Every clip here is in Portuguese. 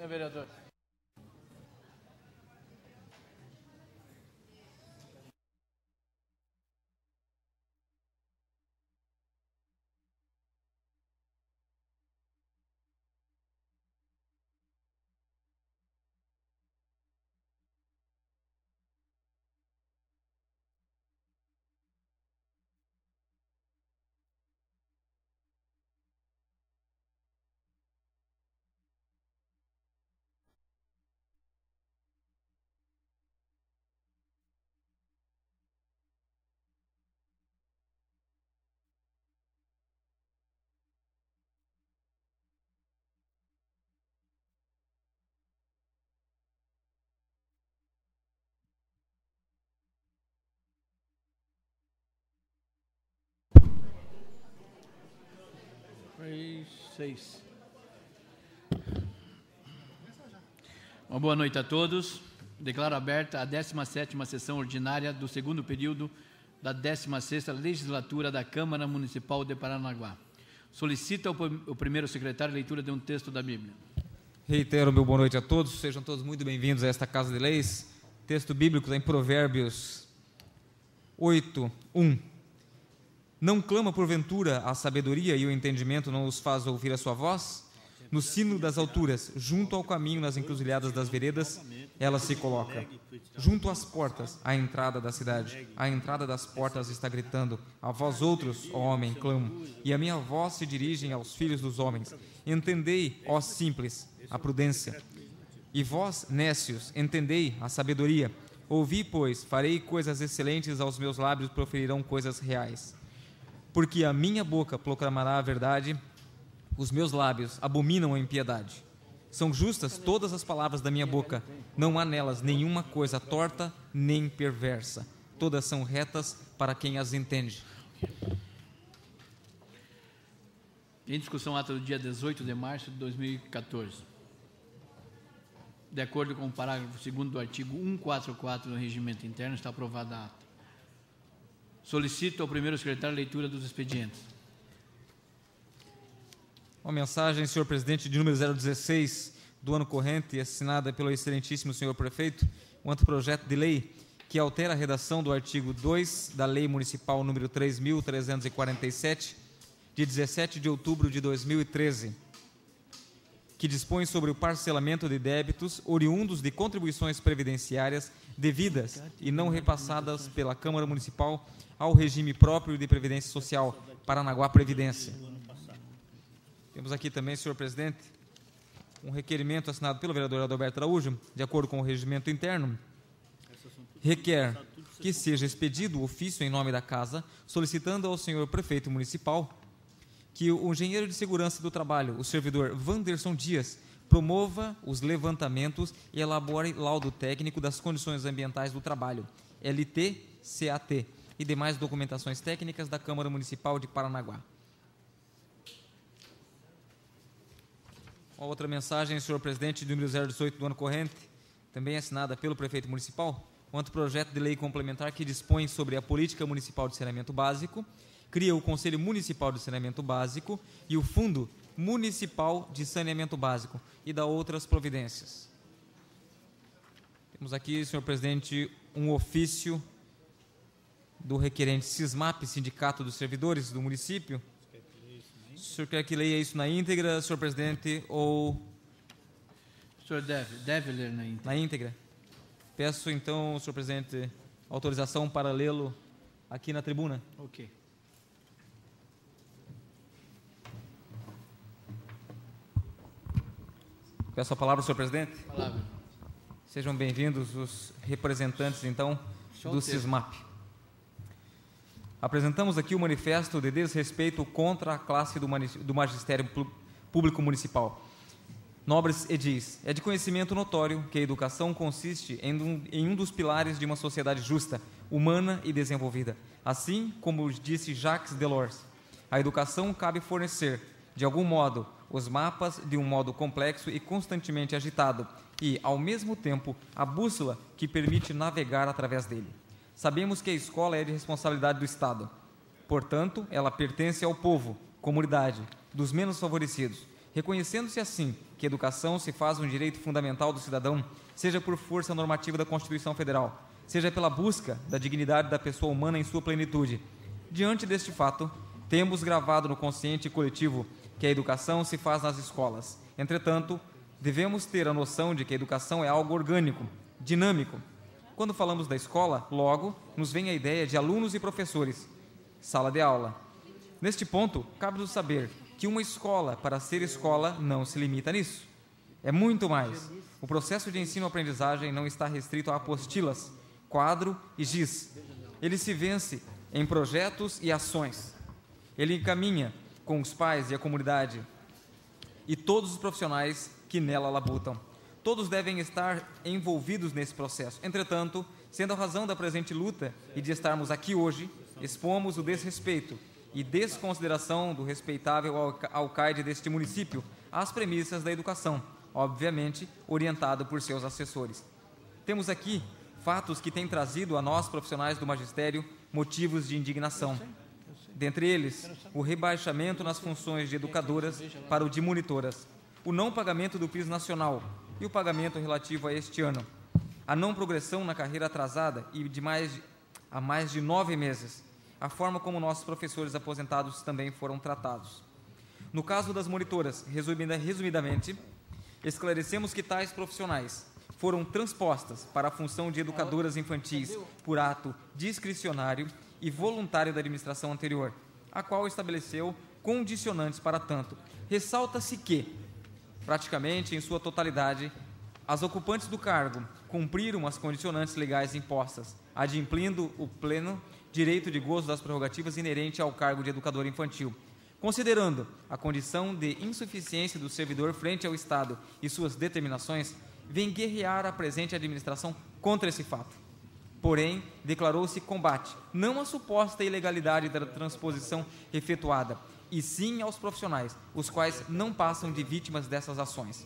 Senhor vereador. Uma boa noite a todos. Declaro aberta a 17ª sessão ordinária do segundo período da 16ª legislatura da Câmara Municipal de Paranaguá. Solicita o primeiro secretário a leitura de um texto da Bíblia. Reitero meu boa noite a todos, sejam todos muito bem-vindos a esta Casa de Leis. Texto bíblico em Provérbios 8:1. Não clama porventura a sabedoria e o entendimento não os faz ouvir a sua voz? No sino das alturas, junto ao caminho, nas encruzilhadas das veredas, ela se coloca. Junto às portas, à entrada da cidade, à entrada das portas está gritando: a vós outros, ó homem, clamo, e a minha voz se dirige aos filhos dos homens. Entendei, ó simples, a prudência. E vós, nécios, entendei a sabedoria. Ouvi, pois, farei coisas excelentes, aos meus lábios proferirão coisas reais. Porque a minha boca proclamará a verdade, os meus lábios abominam a impiedade. São justas todas as palavras da minha boca, não há nelas nenhuma coisa torta nem perversa. Todas são retas para quem as entende. Em discussão, ata do dia 18 de março de 2014. De acordo com o parágrafo 2º do artigo 144 do Regimento Interno, está aprovada a ata. Solicito ao primeiro secretário a leitura dos expedientes. Uma mensagem, senhor presidente, de número 016 do ano corrente, assinada pelo excelentíssimo senhor prefeito, um anteprojeto de lei que altera a redação do artigo 2 da Lei Municipal número 3.347, de 17 de outubro de 2013, que dispõe sobre o parcelamento de débitos oriundos de contribuições previdenciárias devidas e não repassadas pela Câmara Municipal ao regime próprio de Previdência Social, Paranaguá Previdência. Temos aqui também, senhor presidente, um requerimento assinado pelo vereador Adalberto Araújo, de acordo com o regimento interno, requer que seja expedido o ofício em nome da Casa, solicitando ao senhor prefeito municipal que o engenheiro de segurança do trabalho, o servidor Wanderson Dias, promova os levantamentos e elabore laudo técnico das condições ambientais do trabalho, LT-CAT, e demais documentações técnicas da Câmara Municipal de Paranaguá. Uma outra mensagem, senhor presidente, de número 018 do ano corrente, também assinada pelo prefeito municipal, um anteprojeto de lei complementar que dispõe sobre a política municipal de saneamento básico, cria o Conselho Municipal de Saneamento Básico e o Fundo Municipal de Saneamento Básico e dá outras providências. Temos aqui, senhor presidente, um ofício do requerente Sismap, Sindicato dos Servidores do município. O senhor quer que leia isso na íntegra, senhor presidente, ou... O senhor deve ler na íntegra. Na íntegra. Peço, então, senhor presidente, autorização para lê-lo aqui na tribuna. Ok. Peço a palavra, senhor presidente. Palavra. Sejam bem-vindos os representantes, então, do Sismap. Apresentamos aqui o manifesto de desrespeito contra a classe do Magistério Público Municipal. Nobres edis, é de conhecimento notório que a educação consiste em um dos pilares de uma sociedade justa, humana e desenvolvida. Assim como disse Jacques Delors, a educação cabe fornecer, de algum modo, os mapas de um modo complexo e constantemente agitado e, ao mesmo tempo, a bússola que permite navegar através dele. Sabemos que a escola é de responsabilidade do Estado. Portanto, ela pertence ao povo, comunidade, dos menos favorecidos, Reconhecendo-se assim que a educação se faz um direito fundamental do cidadão, seja por força normativa da Constituição Federal, seja pela busca da dignidade da pessoa humana em sua plenitude. Diante deste fato, temos gravado no consciente coletivo que a educação se faz nas escolas. Entretanto, devemos ter a noção de que a educação é algo orgânico, dinâmico. Quando falamos da escola, logo nos vem a ideia de alunos e professores, sala de aula. Neste ponto, cabe-nos saber que uma escola, para ser escola, não se limita nisso. É muito mais. O processo de ensino-aprendizagem não está restrito a apostilas, quadro e giz. Ele se vence em projetos e ações. Ele encaminha com os pais e a comunidade e todos os profissionais que nela labutam. Todos devem estar envolvidos nesse processo. Entretanto, sendo a razão da presente luta e de estarmos aqui hoje, expomos o desrespeito e desconsideração do respeitável alcaide deste município às premissas da educação, obviamente orientado por seus assessores. Temos aqui fatos que têm trazido a nós, profissionais do magistério, motivos de indignação. Dentre eles, o rebaixamento nas funções de educadoras para o de monitoras, o não pagamento do piso nacional e o pagamento relativo a este ano, a não progressão na carreira atrasada e há mais de 9 meses, a forma como nossos professores aposentados também foram tratados. No caso das monitoras, resumidamente, esclarecemos que tais profissionais foram transpostas para a função de educadoras infantis por ato discricionário e voluntário da administração anterior, a qual estabeleceu condicionantes para tanto. Ressalta-se que, praticamente em sua totalidade, as ocupantes do cargo cumpriram as condicionantes legais impostas, adimplindo o pleno direito de gozo das prerrogativas inerente ao cargo de educador infantil. Considerando a condição de insuficiência do servidor frente ao Estado e suas determinações, vem guerrear a presente administração contra esse fato. Porém, declarou-se combate, não à suposta ilegalidade da transposição efetuada, e sim aos profissionais, os quais não passam de vítimas dessas ações.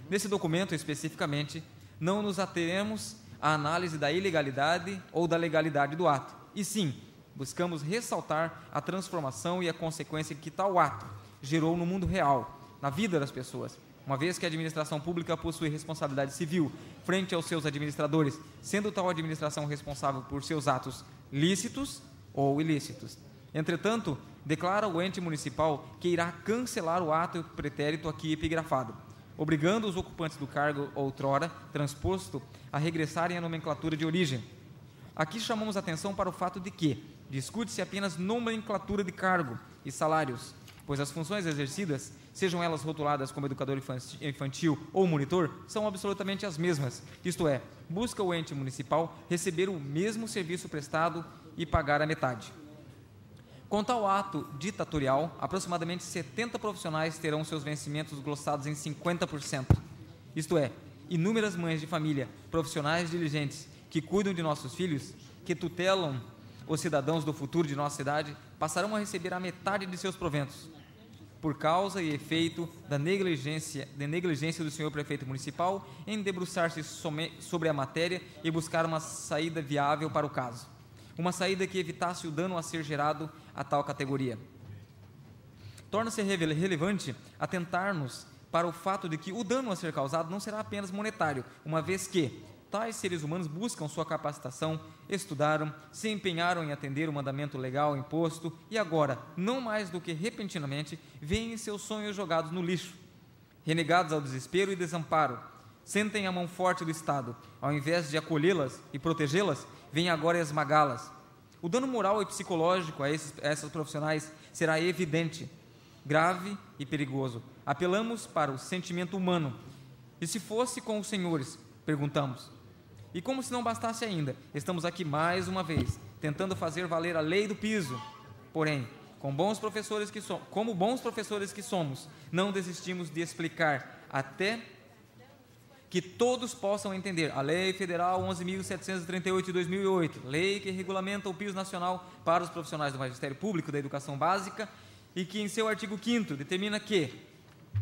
Nesse documento, especificamente, não nos ateremos à análise da ilegalidade ou da legalidade do ato, e sim, buscamos ressaltar a transformação e a consequência que tal ato gerou no mundo real, na vida das pessoas, uma vez que a administração pública possui responsabilidade civil frente aos seus administradores, sendo tal administração responsável por seus atos lícitos ou ilícitos. Entretanto, declara o ente municipal que irá cancelar o ato pretérito aqui epigrafado, obrigando os ocupantes do cargo outrora transposto a regressarem à nomenclatura de origem. Aqui chamamos atenção para o fato de que discute-se apenas nomenclatura de cargo e salários, pois as funções exercidas, sejam elas rotuladas como educador infantil ou monitor, são absolutamente as mesmas, isto é, busca o ente municipal receber o mesmo serviço prestado e pagar a metade. Com tal ato ditatorial, aproximadamente 70 profissionais terão seus vencimentos glossados em 50%, isto é, inúmeras mães de família, profissionais diligentes, que cuidam de nossos filhos, que tutelam os cidadãos do futuro de nossa cidade, passarão a receber a metade de seus proventos, por causa e efeito da negligência do senhor prefeito municipal em debruçar-se sobre a matéria e buscar uma saída viável para o caso. Uma saída que evitasse o dano a ser gerado a tal categoria. Torna-se relevante atentar-nos para o fato de que o dano a ser causado não será apenas monetário, uma vez que tais seres humanos buscam sua capacitação, estudaram, se empenharam em atender o mandamento legal imposto e agora, não mais do que repentinamente, veem seus sonhos jogados no lixo. Renegados ao desespero e desamparo, sentem a mão forte do Estado, ao invés de acolhê-las e protegê-las, vem agora esmagá-las. O dano moral e psicológico a essas profissionais será evidente, grave e perigoso. Apelamos para o sentimento humano. E se fosse com os senhores, perguntamos. E como se não bastasse ainda, estamos aqui mais uma vez, tentando fazer valer a lei do piso. Porém, como bons professores que somos, não desistimos de explicar até que todos possam entender a Lei Federal 11.738 de 2008, lei que regulamenta o piso nacional para os profissionais do Magistério Público da Educação Básica e que em seu artigo 5º determina que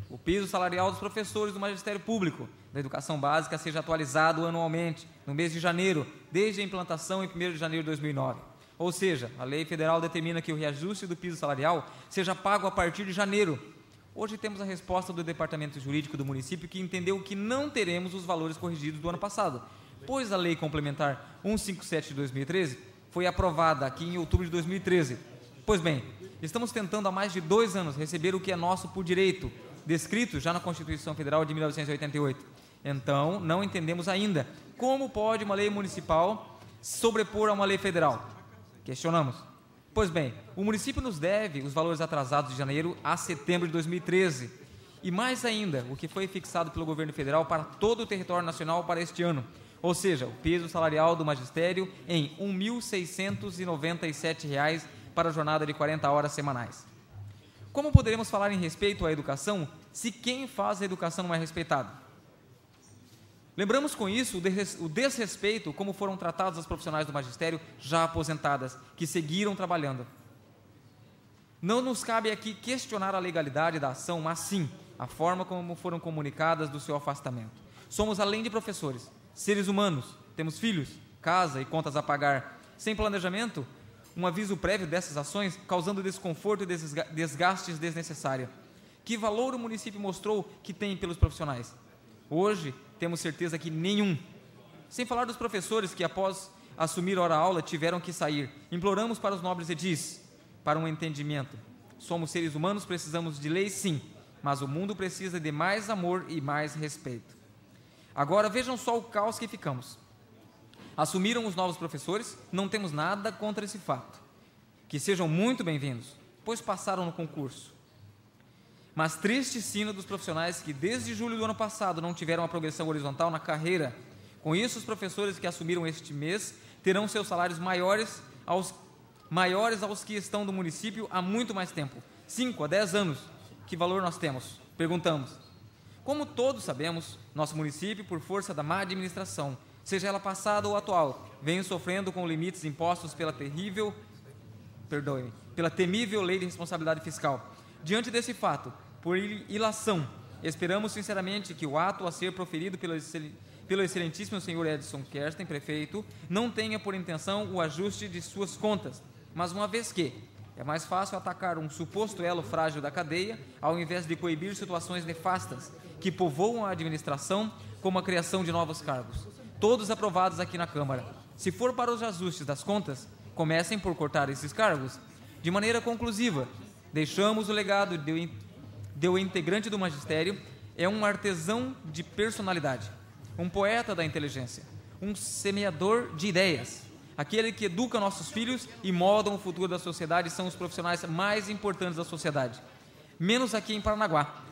o piso salarial dos professores do Magistério Público da Educação Básica seja atualizado anualmente, no mês de janeiro, desde a implantação em 1º de janeiro de 2009. Ou seja, a lei federal determina que o reajuste do piso salarial seja pago a partir de janeiro, Hoje temos a resposta do Departamento Jurídico do município, que entendeu que não teremos os valores corrigidos do ano passado, pois a Lei Complementar 157 de 2013 foi aprovada aqui em outubro de 2013. Pois bem, estamos tentando há mais de 2 anos receber o que é nosso por direito, descrito já na Constituição Federal de 1988. Então, não entendemos ainda como pode uma lei municipal se sobrepor a uma lei federal. Questionamos. Pois bem, o município nos deve os valores atrasados de janeiro a setembro de 2013 e mais ainda o que foi fixado pelo governo federal para todo o território nacional para este ano, ou seja, o peso salarial do magistério em R$ 1.697 para a jornada de 40 horas semanais. Como poderemos falar em respeito à educação se quem faz a educação não é respeitado? Lembramos com isso o desrespeito como foram tratados as profissionais do magistério já aposentadas, que seguiram trabalhando. Não nos cabe aqui questionar a legalidade da ação, mas sim a forma como foram comunicadas do seu afastamento. Somos, além de professores, seres humanos, temos filhos, casa e contas a pagar. Sem planejamento, um aviso prévio dessas ações, causando desconforto e desgastes desnecessários. Que valor o município mostrou que tem pelos profissionais? Hoje, temos certeza que nenhum. Sem falar dos professores que, após assumir hora-aula, tiveram que sair. Imploramos para os nobres edis, para um entendimento. Somos seres humanos, precisamos de leis, sim, mas o mundo precisa de mais amor e mais respeito. Agora, vejam só o caos que ficamos. Assumiram os novos professores, não temos nada contra esse fato. Que sejam muito bem-vindos, pois passaram no concurso. Mas triste sino dos profissionais que desde julho do ano passado não tiveram a progressão horizontal na carreira. Com isso, os professores que assumiram este mês terão seus salários maiores aos que estão do município há muito mais tempo, 5 a 10 anos. Que valor nós temos? Perguntamos. Como todos sabemos, nosso município, por força da má administração, seja ela passada ou atual, vem sofrendo com limites impostos pela temível lei de responsabilidade fiscal. Diante desse fato, por ilação, esperamos sinceramente que o ato a ser proferido pelo excelentíssimo senhor Edson Kersten, prefeito, não tenha por intenção o ajuste de suas contas, mas uma vez que é mais fácil atacar um suposto elo frágil da cadeia, ao invés de coibir situações nefastas que povoam a administração, como a criação de novos cargos, todos aprovados aqui na Câmara. Se for para os ajustes das contas, comecem por cortar esses cargos. De maneira conclusiva, deixamos o legado de o integrante do magistério é um artesão de personalidade, um poeta da inteligência, um semeador de ideias. Aquele que educa nossos filhos e moldam o futuro da sociedade são os profissionais mais importantes da sociedade. Menos aqui em Paranaguá,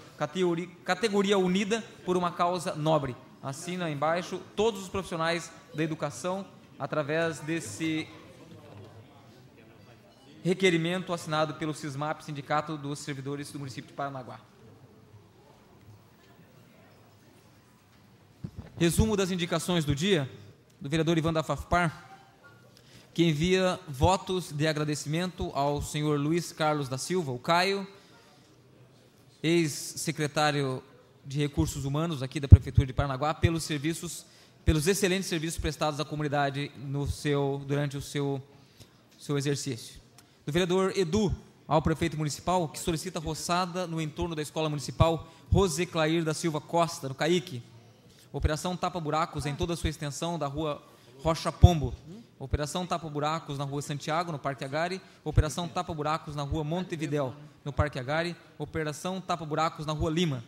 categoria unida por uma causa nobre. Assina embaixo todos os profissionais da educação através desse requerimento assinado pelo SISMAP, Sindicato dos Servidores do município de Paranaguá. Resumo das indicações do dia, do vereador Ivan da Fafpar, que envia votos de agradecimento ao senhor Luiz Carlos da Silva, o Caio, ex-secretário de Recursos Humanos aqui da Prefeitura de Paranaguá, pelos excelentes serviços prestados à comunidade durante o seu exercício. Do vereador Edu ao prefeito municipal, que solicita roçada no entorno da Escola Municipal Roseclair da Silva Costa, no Caique. Operação tapa-buracos em toda a sua extensão da rua Rocha Pombo. Operação tapa-buracos na rua Santiago, no Parque Agari. Operação tapa-buracos na rua Montevidéu, no Parque Agari. Operação tapa-buracos na rua Lima.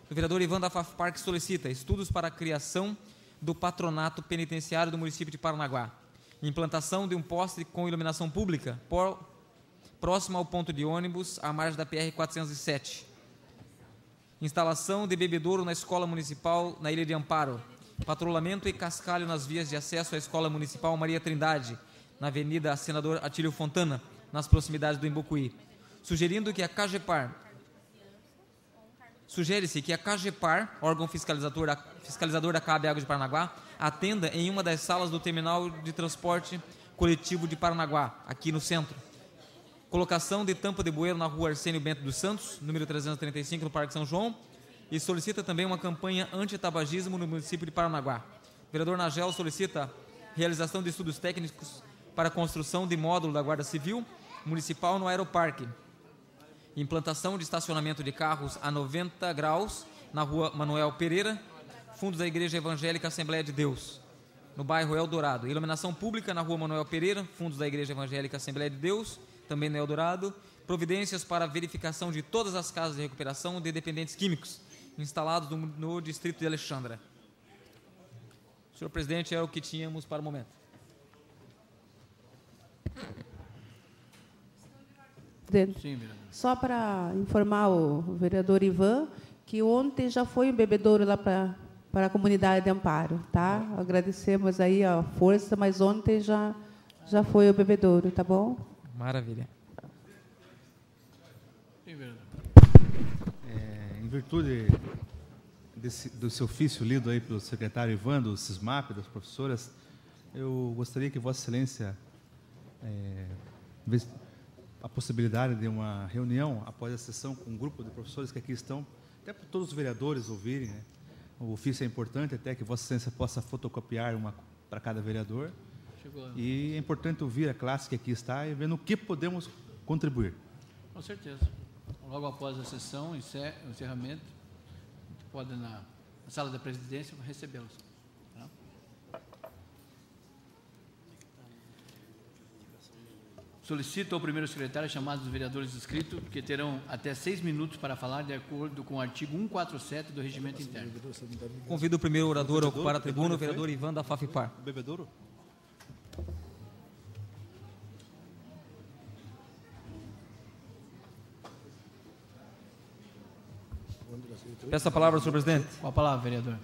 O vereador Ivan da Fafpar, que solicita estudos para a criação do patronato penitenciário do município de Paranaguá. Implantação de um poste com iluminação pública próximo ao ponto de ônibus à margem da PR-407. Instalação de bebedouro na Escola Municipal na Ilha de Amparo. Patrulhamento e cascalho nas vias de acesso à Escola Municipal Maria Trindade, na Avenida Senador Atílio Fontana, nas proximidades do Imbucuí. Sugere-se que a CAGEPAR, órgão fiscalizador da CAB Água de Paranaguá, atenda em uma das salas do terminal de transporte coletivo de Paranaguá, aqui no centro. Colocação de tampa de bueiro na rua Arsênio Bento dos Santos, número 335, no Parque São João, e solicita também uma campanha anti-tabagismo no município de Paranaguá. O vereador Nagel solicita realização de estudos técnicos para a construção de módulo da Guarda Civil Municipal no Aeroparque. implantação de estacionamento de carros a 90 graus na rua Manuel Pereira, fundos da Igreja Evangélica Assembleia de Deus, no bairro Eldorado. Iluminação pública na rua Manuel Pereira, fundos da Igreja Evangélica Assembleia de Deus, também no Eldorado. Providências para verificação de todas as casas de recuperação de dependentes químicos instalados no distrito de Alexandra. Senhor presidente, é o que tínhamos para o momento. Sim, vereador. Só para informar o vereador Ivan que ontem já foi um bebedouro lá para a comunidade de Amparo, tá? Agradecemos aí a força, mas ontem já foi o bebedouro, tá bom? Maravilha. Sim, vereador. Em virtude desse ofício lido aí pelo secretário Ivan, do SISMAP, das professoras, eu gostaria que Vossa Excelência a possibilidade de uma reunião após a sessão com um grupo de professores que aqui estão, até para todos os vereadores ouvirem, né? O ofício é importante, até que Vossa Excelência possa fotocopiar uma para cada vereador. E é importante ouvir a classe que aqui está e ver no que podemos contribuir. Com certeza. Logo após a sessão, o encerramento, a gente pode, na sala da presidência, recebê-los. Tá? Solicito ao primeiro secretário chamar os vereadores inscritos, que terão até 6 minutos para falar, de acordo com o artigo 147 do Regimento Interno. Convido o primeiro orador a ocupar a tribuna, o vereador Ivan da Fafipar. Bebedouro? Peço a palavra, senhor presidente. Com a palavra, vereador.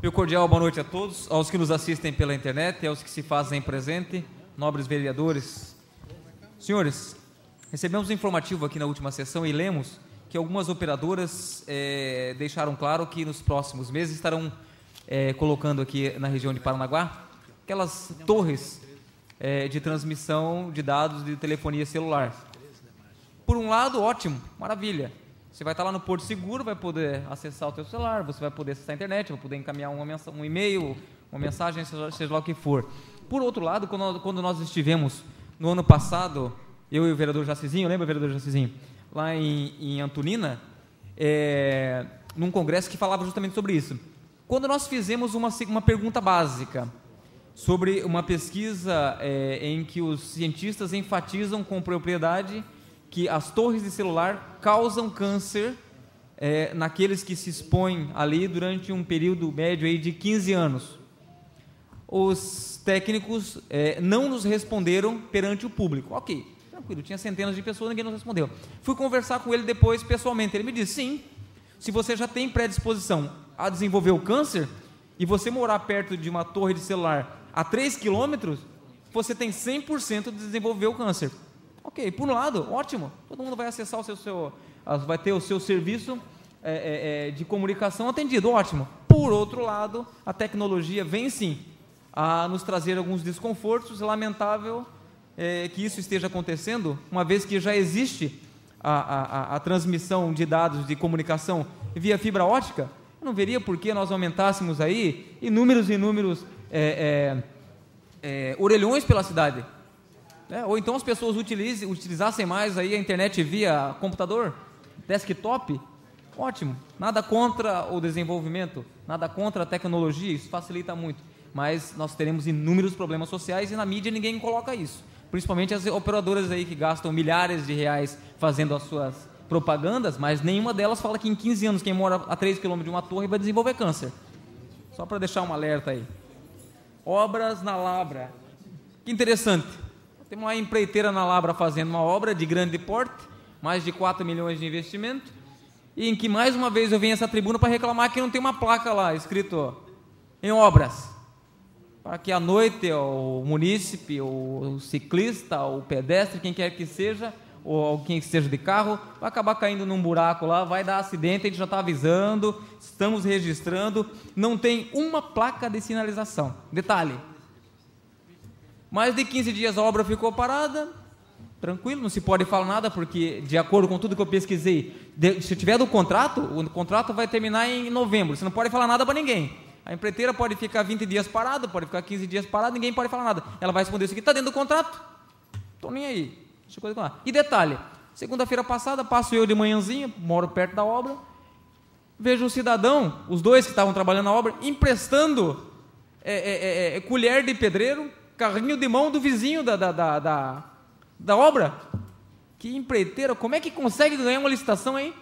Meu cordial boa noite a todos, aos que nos assistem pela internet e aos que se fazem presente, nobres vereadores. Senhores, recebemos um informativo aqui na última sessão e lemos que algumas operadoras deixaram claro que nos próximos meses estarão colocando aqui na região de Paranaguá aquelas torres de transmissão de dados de telefonia celular. Por um lado, ótimo, maravilha. Você vai estar lá no Porto Seguro, vai poder acessar o teu celular, você vai poder acessar a internet, vai poder encaminhar um e-mail, uma mensagem, seja lá o que for. Por outro lado, quando nós estivemos no ano passado, eu e o vereador Jacizinho, lembra, vereador Jacizinho? Lá em Antonina, num congresso que falava justamente sobre isso. Quando nós fizemos uma pergunta básica sobre uma pesquisa em que os cientistas enfatizam com propriedade que as torres de celular causam câncer naqueles que se expõem ali durante um período médio aí de 15 anos. Os técnicos não nos responderam perante o público. Ok, tranquilo, tinha centenas de pessoas, ninguém nos respondeu. Fui conversar com ele depois pessoalmente, ele me disse, sim, se você já tem predisposição a desenvolver o câncer e você morar perto de uma torre de celular a 3 quilômetros, você tem 100% de desenvolver o câncer. Ok, por um lado, ótimo, todo mundo vai acessar vai ter o seu serviço de comunicação atendido, ótimo. Por outro lado, a tecnologia vem sim a nos trazer alguns desconfortos, é lamentável que isso esteja acontecendo, uma vez que já existe a transmissão de dados de comunicação via fibra ótica. Eu não veria por que nós aumentássemos aí inúmeros orelhões pela cidade. Ou então as pessoas utilizassem mais aí a internet via computador, desktop, ótimo, nada contra o desenvolvimento, nada contra a tecnologia, isso facilita muito, mas nós teremos inúmeros problemas sociais e na mídia ninguém coloca isso, principalmente as operadoras aí que gastam milhares de reais fazendo as suas propagandas, mas nenhuma delas fala que em 15 anos quem mora a 3 km de uma torre vai desenvolver câncer. Só para deixar um alerta aí. Obras na Labra, que interessante. Tem uma empreiteira na Labra fazendo uma obra de grande porte, mais de 4 milhões de investimento, e em que mais uma vez eu venho a essa tribuna para reclamar que não tem uma placa lá, escrito em obras, para que à noite o munícipe, o ciclista, o pedestre, quem quer que seja, ou quem esteja de carro, vai acabar caindo num buraco lá, vai dar acidente, a gente já está avisando, estamos registrando, não tem uma placa de sinalização. Detalhe, mais de 15 dias a obra ficou parada, tranquilo, não se pode falar nada, porque de acordo com tudo que eu pesquisei, se tiver do contrato, o contrato vai terminar em novembro, você não pode falar nada para ninguém. A empreiteira pode ficar 20 dias parada, pode ficar 15 dias parada, ninguém pode falar nada. Ela vai responder isso aqui, está dentro do contrato? Estou nem aí. Chegou lá. E detalhe, segunda-feira passada, passo eu de manhãzinha, moro perto da obra, vejo o cidadão, os dois que estavam trabalhando na obra, emprestando colher de pedreiro, carrinho de mão do vizinho da obra. Que empreiteira, como é que consegue ganhar uma licitação, hein?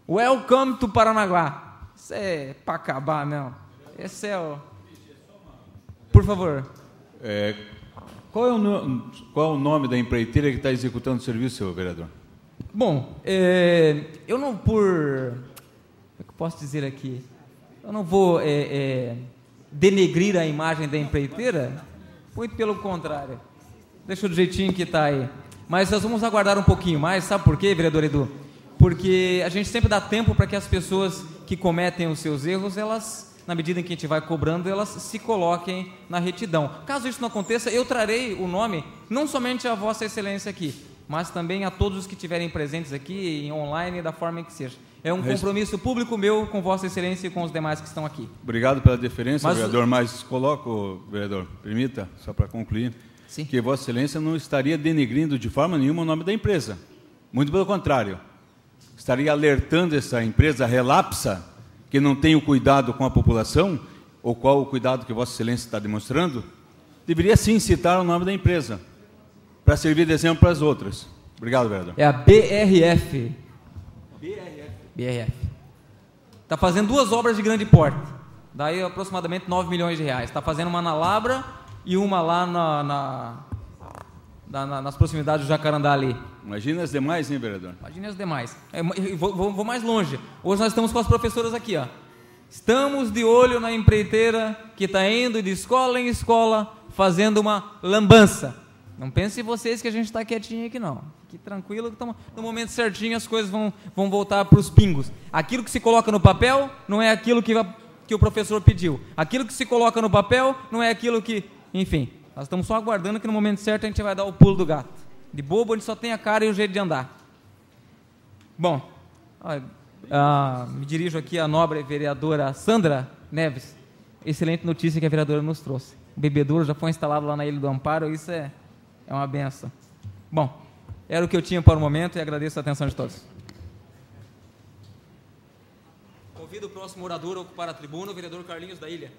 Welcome to Paranaguá. Isso é para acabar, não. Esse é o... Por favor. Qual é o nome da empreiteira que está executando o serviço, senhor vereador? Bom, eu não por... Como é que eu posso dizer aqui? Eu não vou denegrir a imagem da empreiteira, muito pelo contrário. Deixa do jeitinho que está aí. Mas nós vamos aguardar um pouquinho mais, sabe por quê, vereador Edu? Porque a gente sempre dá tempo para que as pessoas que cometem os seus erros, elas, na medida em que a gente vai cobrando, elas se coloquem na retidão. Caso isso não aconteça, eu trarei o nome, não somente a Vossa Excelência aqui, mas também a todos os que estiverem presentes aqui, em online, da forma que seja. É um compromisso público meu com Vossa Excelência e com os demais que estão aqui. Obrigado pela deferência, vereador, mas coloco, vereador, permita, só para concluir, sim, que Vossa Excelência não estaria denegrindo de forma nenhuma o nome da empresa. Muito pelo contrário. Estaria alertando essa empresa relapsa, que não tem o cuidado com a população, ou qual o cuidado que Vossa Excelência está demonstrando, deveria sim citar o nome da empresa, para servir de exemplo para as outras. Obrigado, vereador. É a BRF. BRF. Está fazendo 2 obras de grande porte, daí aproximadamente 9 milhões de reais. Está fazendo uma na Labra e uma lá nas proximidades do Jacarandá ali. Imagina as demais, hein, vereador? Imagine as demais. Vou mais longe. Hoje nós estamos com as professoras aqui, ó. Estamos de olho na empreiteira que está indo de escola em escola fazendo uma lambança. Não pensem vocês que a gente está quietinho aqui, não. Fique tranquilo que no momento certinho as coisas vão voltar para os pingos. Aquilo que se coloca no papel não é aquilo que o professor pediu. Aquilo que se coloca no papel não é aquilo que... Enfim, nós estamos só aguardando que no momento certo a gente vai dar o pulo do gato. De bobo, onde só tem a cara e o jeito de andar. Bom, me dirijo aqui à nobre vereadora Sandra Neves. Excelente notícia que a vereadora nos trouxe. O bebedouro já foi instalado lá na Ilha do Amparo, isso é uma benção. Bom, era o que eu tinha para o momento e agradeço a atenção de todos. Convido o próximo orador a ocupar a tribuna, o vereador Carlinhos da Ilha.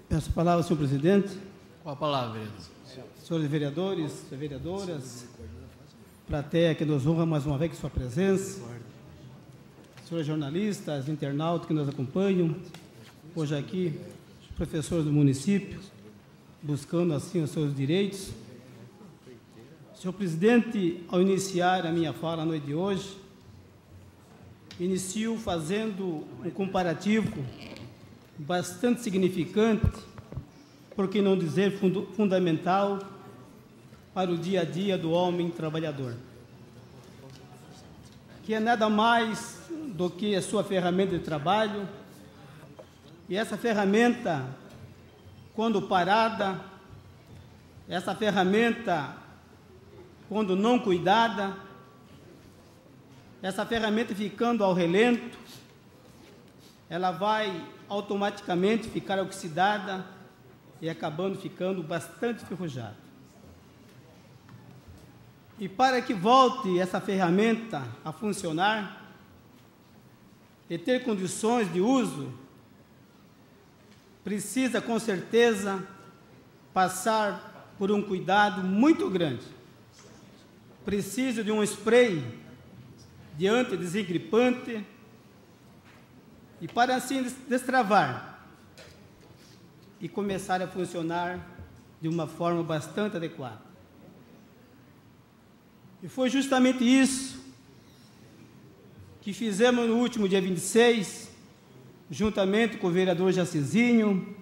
Peço a palavra, senhor presidente. Com a palavra, vereador. Senhores vereadores, vereadoras, plateia que nos honra mais uma vez com sua presença, senhores jornalistas, internautas que nos acompanham, hoje aqui, professores do município, buscando assim os seus direitos. Senhor presidente, ao iniciar a minha fala na noite de hoje, inicio fazendo um comparativo bastante significante, por que não dizer fundamental, para o dia a dia do homem trabalhador, que é nada mais do que a sua ferramenta de trabalho, e essa ferramenta, quando parada, essa ferramenta, quando não cuidada, essa ferramenta ficando ao relento, ela vai automaticamente ficar oxidada e acabando ficando bastante enferrujada. E para que volte essa ferramenta a funcionar e ter condições de uso, precisa com certeza passar por um cuidado muito grande. Precisa de um spray de antidesengripante, e para assim destravar e começar a funcionar de uma forma bastante adequada. E foi justamente isso que fizemos no último dia 26, juntamente com o vereador Jacizinho,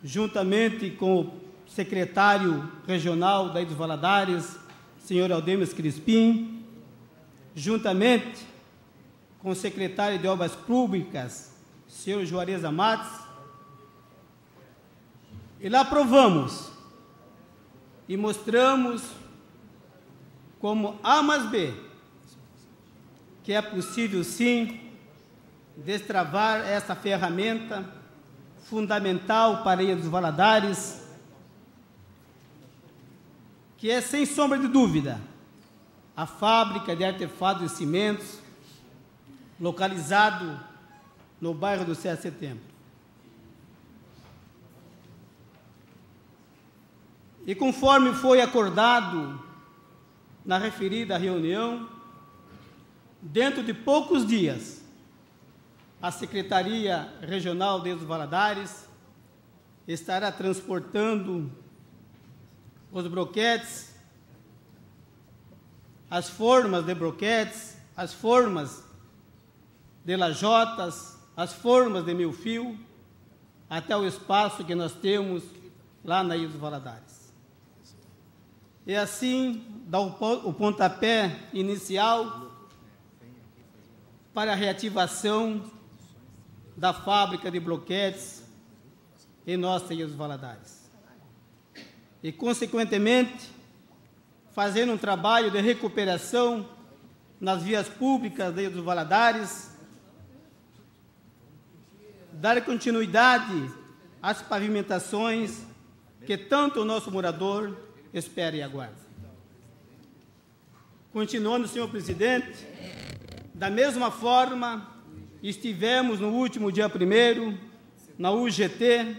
juntamente com o secretário regional da Ilha dos Valadares, senhor Aldemir Crispim, juntamente com o secretário de Obras Públicas, senhor Juarez Amates, e lá provamos e mostramos como A mais B que é possível, sim, destravar essa ferramenta fundamental para a Ilha dos Valadares, que é, sem sombra de dúvida, a fábrica de artefatos e cimentos, localizado no bairro do 7 de Setembro. E conforme foi acordado na referida reunião, dentro de poucos dias, a Secretaria Regional de Ilha dos Valadares estará transportando os broquetes, as formas de broquetes, as formas de lajotas, as formas de mil-fio, até o espaço que nós temos lá na Ilha dos Valadares. E assim dá o pontapé inicial para a reativação da fábrica de bloquetes em nossa Ilha dos Valadares. E, consequentemente, fazendo um trabalho de recuperação nas vias públicas da Ilha dos Valadares, dar continuidade às pavimentações que tanto o nosso morador espera e aguarda. Continuando, senhor presidente, da mesma forma, estivemos no último dia 1º, na UGT,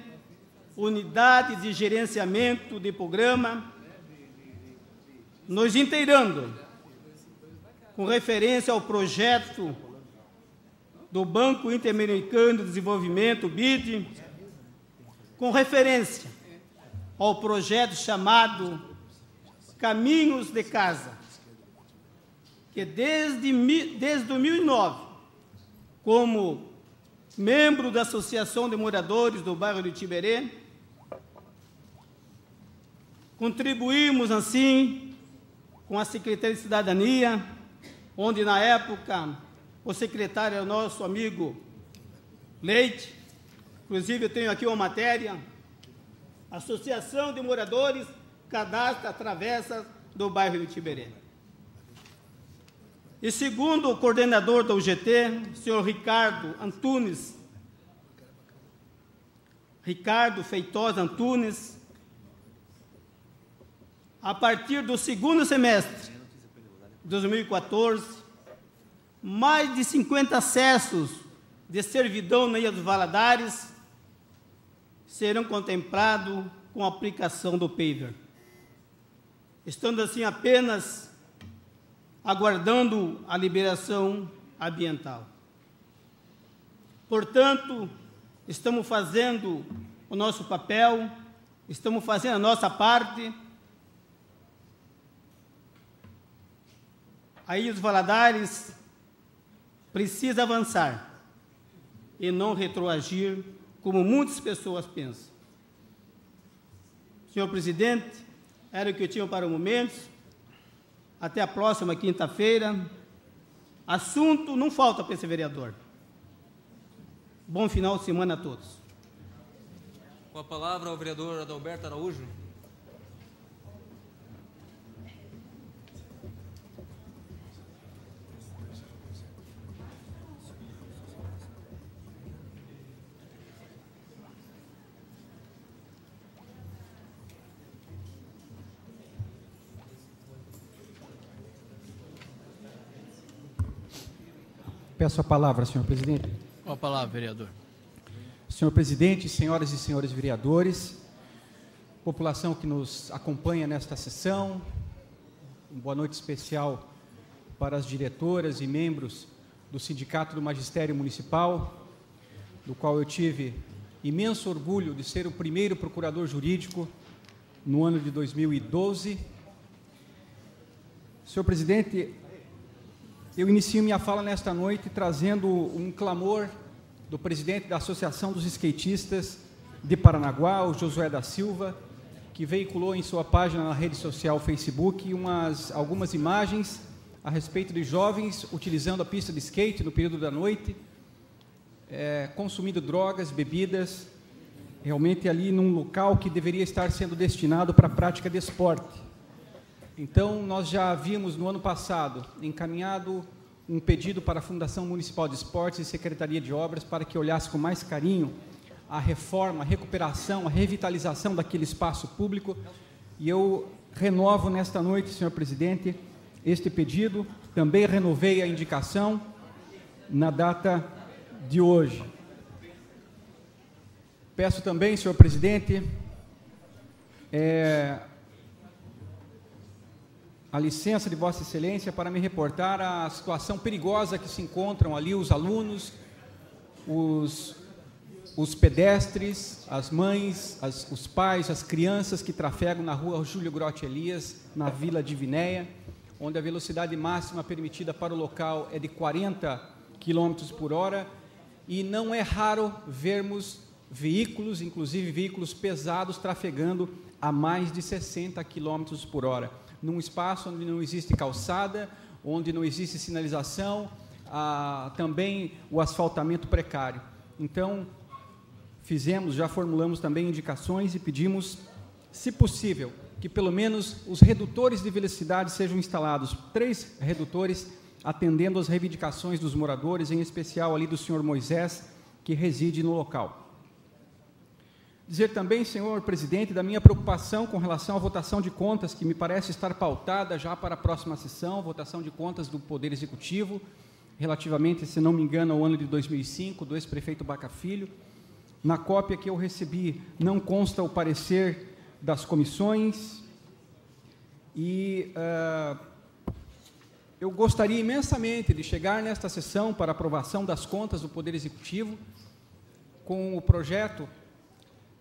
Unidade de Gerenciamento de Programa, nos inteirando com referência ao projeto do Banco Interamericano de Desenvolvimento, BID, com referência ao projeto chamado Caminhos de Casa, que desde 2009, como membro da Associação de Moradores do bairro de Tiberê, contribuímos, assim, com a Secretaria de Cidadania, onde, na época, o secretário era o nosso amigo Leite. Inclusive, eu tenho aqui uma matéria: Associação de Moradores cadastra travessas do bairro de Tiberê. E segundo o coordenador da UGT, senhor Ricardo Feitosa Antunes, a partir do segundo semestre de 2014, mais de 50 acessos de servidão na Ilha dos Valadares serão contemplados com a aplicação do paver, estando assim apenas aguardando a liberação ambiental. Portanto, estamos fazendo o nosso papel, estamos fazendo a nossa parte. A Ilha dos Valadares precisa avançar e não retroagir, como muitas pessoas pensam. Senhor presidente, era o que eu tinha para o momento. Até a próxima quinta-feira. Assunto não falta para esse vereador. Bom final de semana a todos. Com a palavra o vereador Adalberto Araújo. Peço a palavra, senhor presidente. Com a palavra, vereador. Senhor presidente, senhoras e senhores vereadores, população que nos acompanha nesta sessão, uma boa noite especial para as diretoras e membros do Sindicato do Magistério Municipal, do qual eu tive imenso orgulho de ser o primeiro procurador jurídico no ano de 2012. Senhor presidente, eu inicio minha fala nesta noite trazendo um clamor do presidente da Associação dos Skatistas de Paranaguá, o Josué da Silva, que veiculou em sua página na rede social Facebook algumas imagens a respeito de jovens utilizando a pista de skate no período da noite, consumindo drogas, bebidas, realmente ali num local que deveria estar sendo destinado para a prática de esporte. Então, nós já havíamos, no ano passado, encaminhado um pedido para a Fundação Municipal de Esportes e Secretaria de Obras para que olhasse com mais carinho a reforma, a recuperação, a revitalização daquele espaço público. E eu renovo nesta noite, senhor presidente, este pedido. Também renovei a indicação na data de hoje. Peço também, senhor presidente, a licença de Vossa Excelência para me reportar a situação perigosa que se encontram ali os alunos, os pedestres, as mães, os pais, as crianças que trafegam na rua Júlio Grotti Elias, na Vila Divinéia, onde a velocidade máxima permitida para o local é de 40 km por hora, e não é raro vermos veículos, inclusive veículos pesados, trafegando a mais de 60 km por hora, num espaço onde não existe calçada, onde não existe sinalização, também o asfaltamento precário. Então, já formulamos também indicações e pedimos, se possível, que pelo menos os redutores de velocidade sejam instalados, 3 redutores, atendendo às reivindicações dos moradores, em especial ali do senhor Moisés, que reside no local. Dizer também, senhor presidente, da minha preocupação com relação à votação de contas, que me parece estar pautada já para a próxima sessão, votação de contas do Poder Executivo, relativamente, se não me engano, ao ano de 2005, do ex-prefeito Baca Filho. Na cópia que eu recebi, não consta o parecer das comissões, e eu gostaria imensamente de chegar nesta sessão para aprovação das contas do Poder Executivo, com o projeto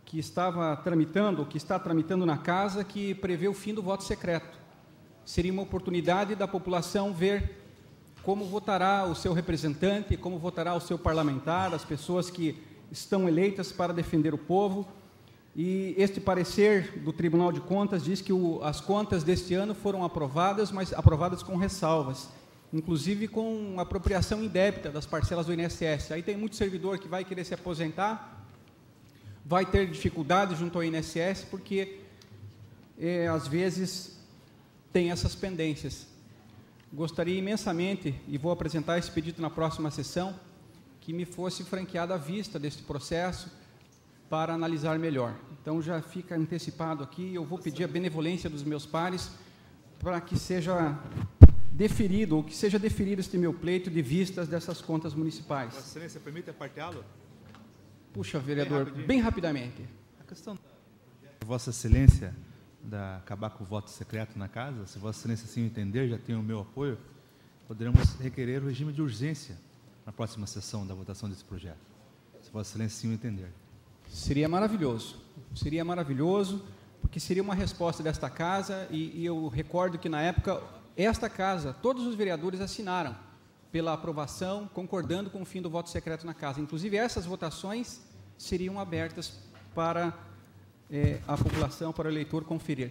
que está tramitando na casa, que prevê o fim do voto secreto. Seria uma oportunidade da população ver como votará o seu representante, como votará o seu parlamentar, as pessoas que estão eleitas para defender o povo. E este parecer do Tribunal de Contas diz que as contas deste ano foram aprovadas, mas aprovadas com ressalvas, inclusive com apropriação indébita das parcelas do INSS. Aí tem muito servidor que vai querer se aposentar, vai ter dificuldade junto ao INSS, porque, às vezes, tem essas pendências. Gostaria imensamente, e vou apresentar esse pedido na próxima sessão, que me fosse franqueada a vista deste processo para analisar melhor. Então, já fica antecipado aqui, eu vou pedir a benevolência dos meus pares para que seja deferido, ou que seja deferido este meu pleito de vistas dessas contas municipais. Vossa Excelência, permite apartá-lo? Puxa, vereador, bem rapidamente. A questão de Vossa Excelência acabar com o voto secreto na casa, se Vossa Excelência assim entender, já tem o meu apoio, poderemos requerer o regime de urgência na próxima sessão da votação desse projeto, se Vossa Excelência assim entender. Seria maravilhoso, porque seria uma resposta desta casa, e eu recordo que, na época, esta casa, todos os vereadores assinaram pela aprovação, concordando com o fim do voto secreto na casa. Inclusive, essas votações seriam abertas para a população, para o eleitor conferir.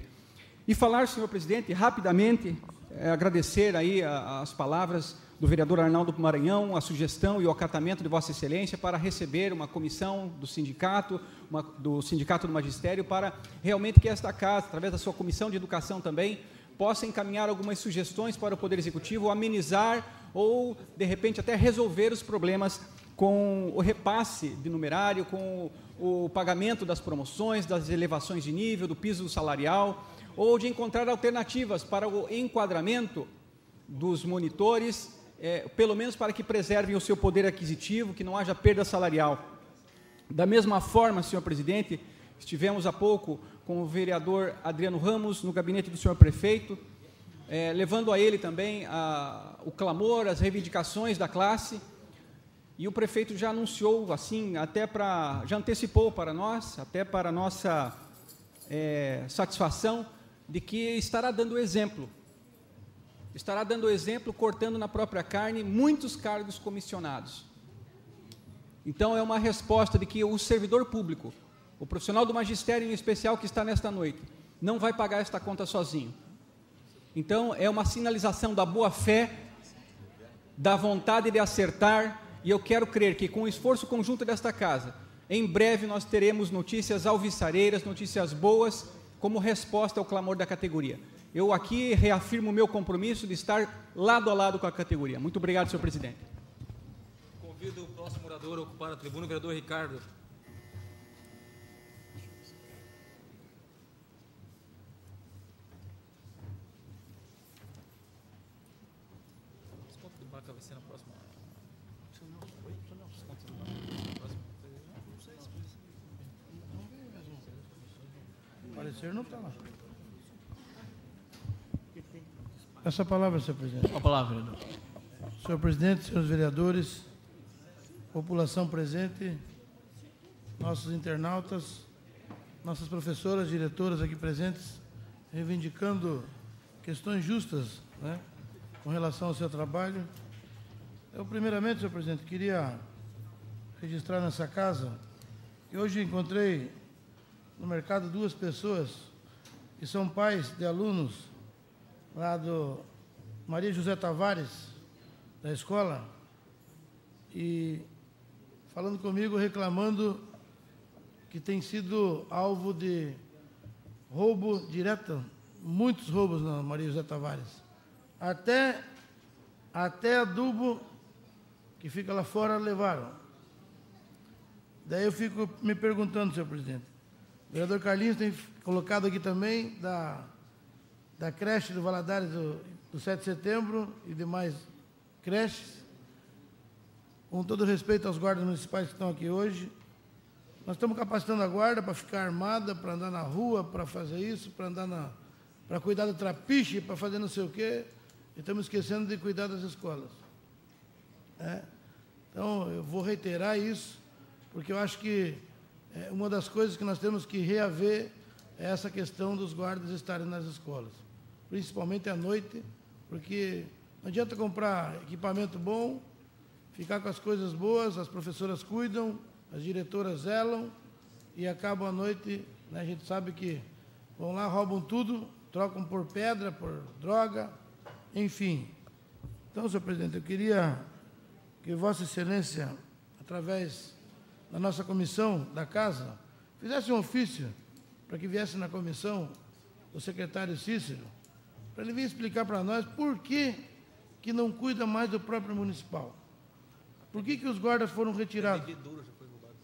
E falar, senhor presidente, rapidamente, agradecer aí as palavras do vereador Arnaldo Maranhão, a sugestão e o acatamento de Vossa Excelência para receber uma comissão do Sindicato do Magistério, para realmente que esta casa, através da sua comissão de educação também, possa encaminhar algumas sugestões para o Poder Executivo, amenizar ou, de repente, até resolver os problemas com o repasse de numerário, com o pagamento das promoções, das elevações de nível, do piso salarial, ou de encontrar alternativas para o enquadramento dos monitores, pelo menos para que preservem o seu poder aquisitivo, que não haja perda salarial. Da mesma forma, senhor presidente, estivemos há pouco com o vereador Adriano Ramos no gabinete do senhor prefeito, levando a ele também o clamor, as reivindicações da classe, e o prefeito já anunciou, assim, já antecipou para nós, até para a nossa satisfação, de que estará dando exemplo, cortando na própria carne muitos cargos comissionados. Então, é uma resposta de que o servidor público, o profissional do magistério em especial que está nesta noite, não vai pagar esta conta sozinho. Então, é uma sinalização da boa-fé, da vontade de acertar, e eu quero crer que, com o esforço conjunto desta casa, em breve nós teremos notícias alvissareiras, notícias boas, como resposta ao clamor da categoria. Eu aqui reafirmo o meu compromisso de estar lado a lado com a categoria. Muito obrigado, senhor presidente. Convido o próximo orador a ocupar a tribuna, o vereador Ricardo. Vai ser na próxima. O parecer não está lá. Essa palavra, senhor presidente. A palavra, vereador. Senhor presidente, senhores vereadores, população presente, nossos internautas, nossas professoras, diretoras aqui presentes, reivindicando questões justas, né, com relação ao seu trabalho. Eu, primeiramente, senhor presidente, queria registrar nessa casa que hoje encontrei no mercado 2 pessoas que são pais de alunos lá do Maria José Tavares, da escola, e falando comigo, reclamando que tem sido alvo de roubo direto, muitos roubos na Maria José Tavares. Até adubo que fica lá fora levaram. Daí eu fico me perguntando, senhor presidente, o vereador Carlinhos tem colocado aqui também da creche do Valadares do 7 de setembro e demais creches, com todo respeito aos guardas municipais que estão aqui hoje. Nós estamos capacitando a guarda para ficar armada, para andar na rua, para fazer isso, para cuidar do trapiche, para fazer não sei o quê, e estamos esquecendo de cuidar das escolas. Então, eu vou reiterar isso, porque eu acho que uma das coisas que nós temos que reaver é essa questão dos guardas estarem nas escolas, principalmente à noite, porque não adianta comprar equipamento bom, ficar com as coisas boas, as professoras cuidam, as diretoras zelam, e acabam à noite, né, a gente sabe que vão lá, roubam tudo, trocam por pedra, por droga, enfim. Então, senhor presidente, eu queria que Vossa Excelência, através da nossa comissão da Casa, fizesse um ofício para que viesse na comissão o secretário Cícero, para ele vir explicar para nós por que não cuida mais do próprio municipal. Por que os guardas foram retirados? Bebedouro já foi roubado.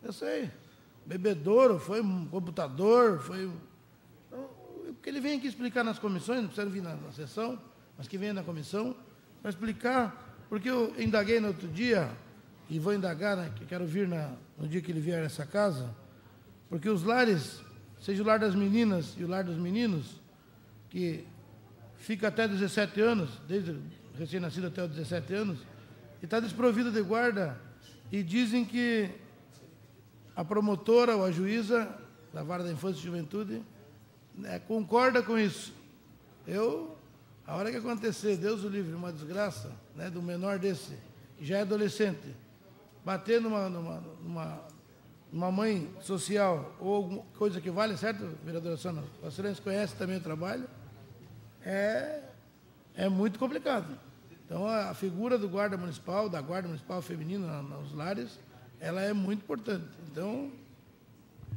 Eu sei. Bebedouro, foi um computador, foi... Então, que ele venha aqui explicar nas comissões, não precisa vir na sessão, mas que venha na comissão, para explicar, porque eu indaguei no outro dia, e vou indagar, né, que quero vir no dia que ele vier nessa casa, porque os lares, seja o lar das meninas e o lar dos meninos, que fica até 17 anos, desde recém-nascido até os 17 anos, e está desprovido de guarda, e dizem que a promotora ou a juíza da Vara da Infância e Juventude concorda com isso. A hora que acontecer, Deus o livre, uma desgraça, né, do menor desse, que já é adolescente, bater numa mãe social ou alguma coisa que vale, certo, vereadora Sônia? A senhora conhece também o trabalho, é muito complicado. Então, a figura do guarda municipal, da guarda municipal feminina nos lares, ela é muito importante. Então,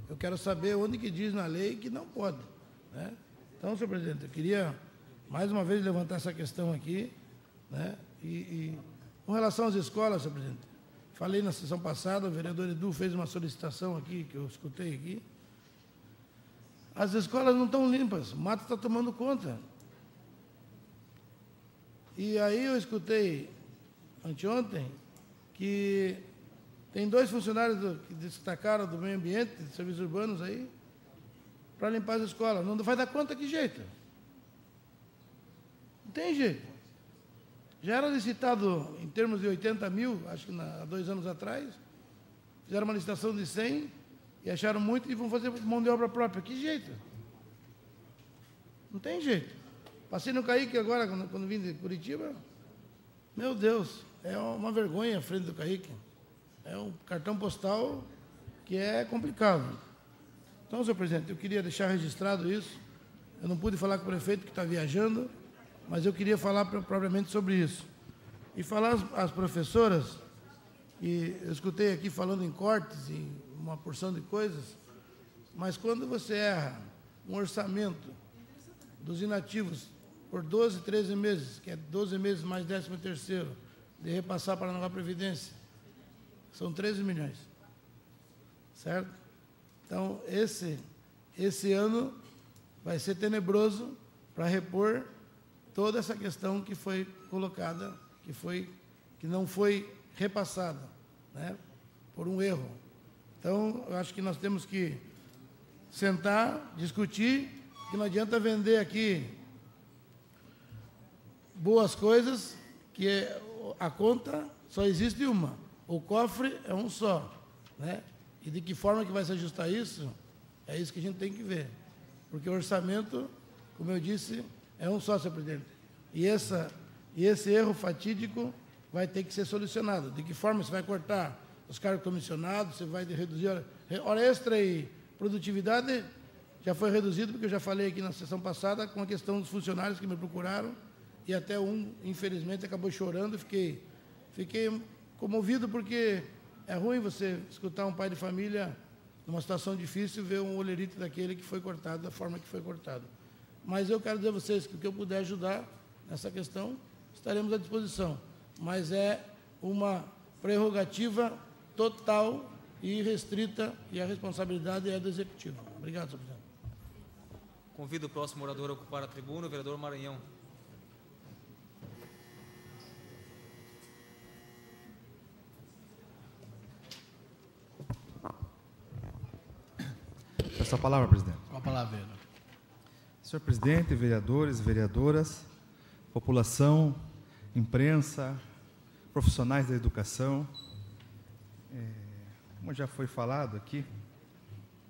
eu quero saber onde que diz na lei que não pode, né? Então, senhor presidente, eu queria mais uma vez levantar essa questão aqui, né? E com relação às escolas, senhor presidente, falei na sessão passada, o vereador Edu fez uma solicitação aqui, que eu escutei aqui. As escolas não estão limpas, o mato está tomando conta. E aí eu escutei anteontem que tem 2 funcionários que destacaram do meio ambiente, de serviços urbanos aí, para limpar as escolas. Não vai dar conta, que jeito? Não tem jeito. Já era licitado em termos de 80 mil, acho que há 2 anos atrás, fizeram uma licitação de 100 e acharam muito e vão fazer mão de obra própria. Que jeito? Não tem jeito. Passei no Caíque agora, quando vim de Curitiba, meu Deus, é uma vergonha à frente do Caíque. É um cartão postal que é complicado. Então, senhor presidente, eu queria deixar registrado isso. Eu não pude falar com o prefeito que está viajando, mas eu queria falar propriamente sobre isso. E falar às professoras, e eu escutei aqui falando em cortes e uma porção de coisas, mas quando você erra um orçamento dos inativos por 12, 13 meses, que é 12 meses mais 13º, de repassar para a Paranaguá Previdência, são 13 milhões. Certo? Então, esse ano vai ser tenebroso para repor toda essa questão que foi colocada, que não foi repassada, né, por um erro. Então, eu acho que nós temos que sentar, discutir, que não adianta vender aqui boas coisas, que a conta só existe uma, o cofre é um só, né? E de que forma que vai se ajustar isso, é isso que a gente tem que ver. Porque o orçamento, como eu disse, é um só, senhor presidente. E esse erro fatídico vai ter que ser solucionado. De que forma você vai cortar os cargos comissionados, você vai reduzir hora extra e produtividade, já foi reduzido, porque eu já falei aqui na sessão passada, com a questão dos funcionários que me procuraram, e até um, infelizmente, acabou chorando. Fiquei comovido, porque é ruim você escutar um pai de família numa situação difícil, ver um olerite daquele que foi cortado da forma que foi cortado. Mas eu quero dizer a vocês que o que eu puder ajudar nessa questão, estaremos à disposição. Mas é uma prerrogativa total e restrita, e a responsabilidade é do Executivo. Obrigado, senhor presidente. Convido o próximo orador a ocupar a tribuna, o vereador Maranhão. Peço a palavra, presidente. Com a palavra, vereador. Senhor presidente, vereadores, vereadoras, população, imprensa, profissionais da educação, como já foi falado aqui,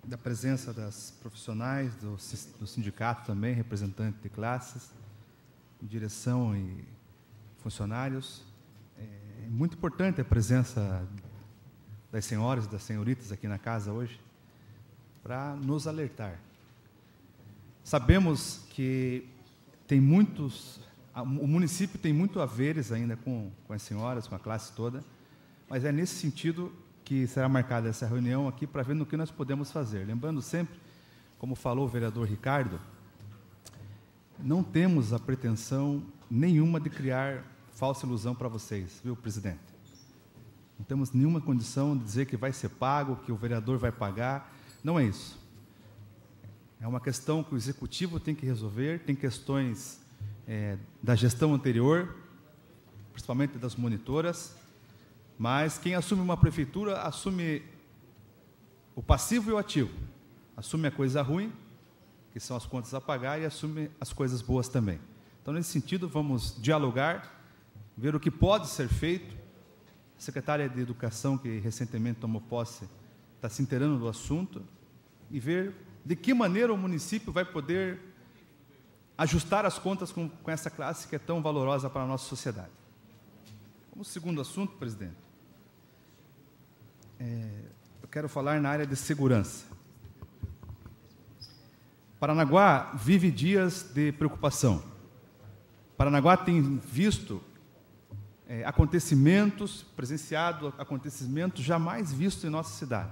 da presença das profissionais, do sindicato também, representante de classes, direção e funcionários. É muito importante a presença das senhoras e das senhoritas aqui na casa hoje, para nos alertar. Sabemos que o município tem muito haveres ainda com as senhoras, com a classe toda, mas é nesse sentido que será marcada essa reunião aqui, para ver no que nós podemos fazer. Lembrando sempre, como falou o vereador Ricardo, não temos a pretensão nenhuma de criar falsa ilusão para vocês, viu, presidente? Não temos nenhuma condição de dizer que vai ser pago, que o vereador vai pagar. Não é isso. É uma questão que o Executivo tem que resolver, tem questões da gestão anterior, principalmente das monitoras, mas quem assume uma prefeitura assume o passivo e o ativo. Assume a coisa ruim, que são as contas a pagar, e assume as coisas boas também. Então, nesse sentido, vamos dialogar, ver o que pode ser feito. A secretária de Educação, que recentemente tomou posse, está se inteirando do assunto, e ver de que maneira o município vai poder ajustar as contas com essa classe que é tão valorosa para a nossa sociedade. Como segundo assunto, presidente, eu quero falar na área de segurança. Paranaguá vive dias de preocupação. Paranaguá tem visto presenciado acontecimentos jamais vistos em nossa cidade.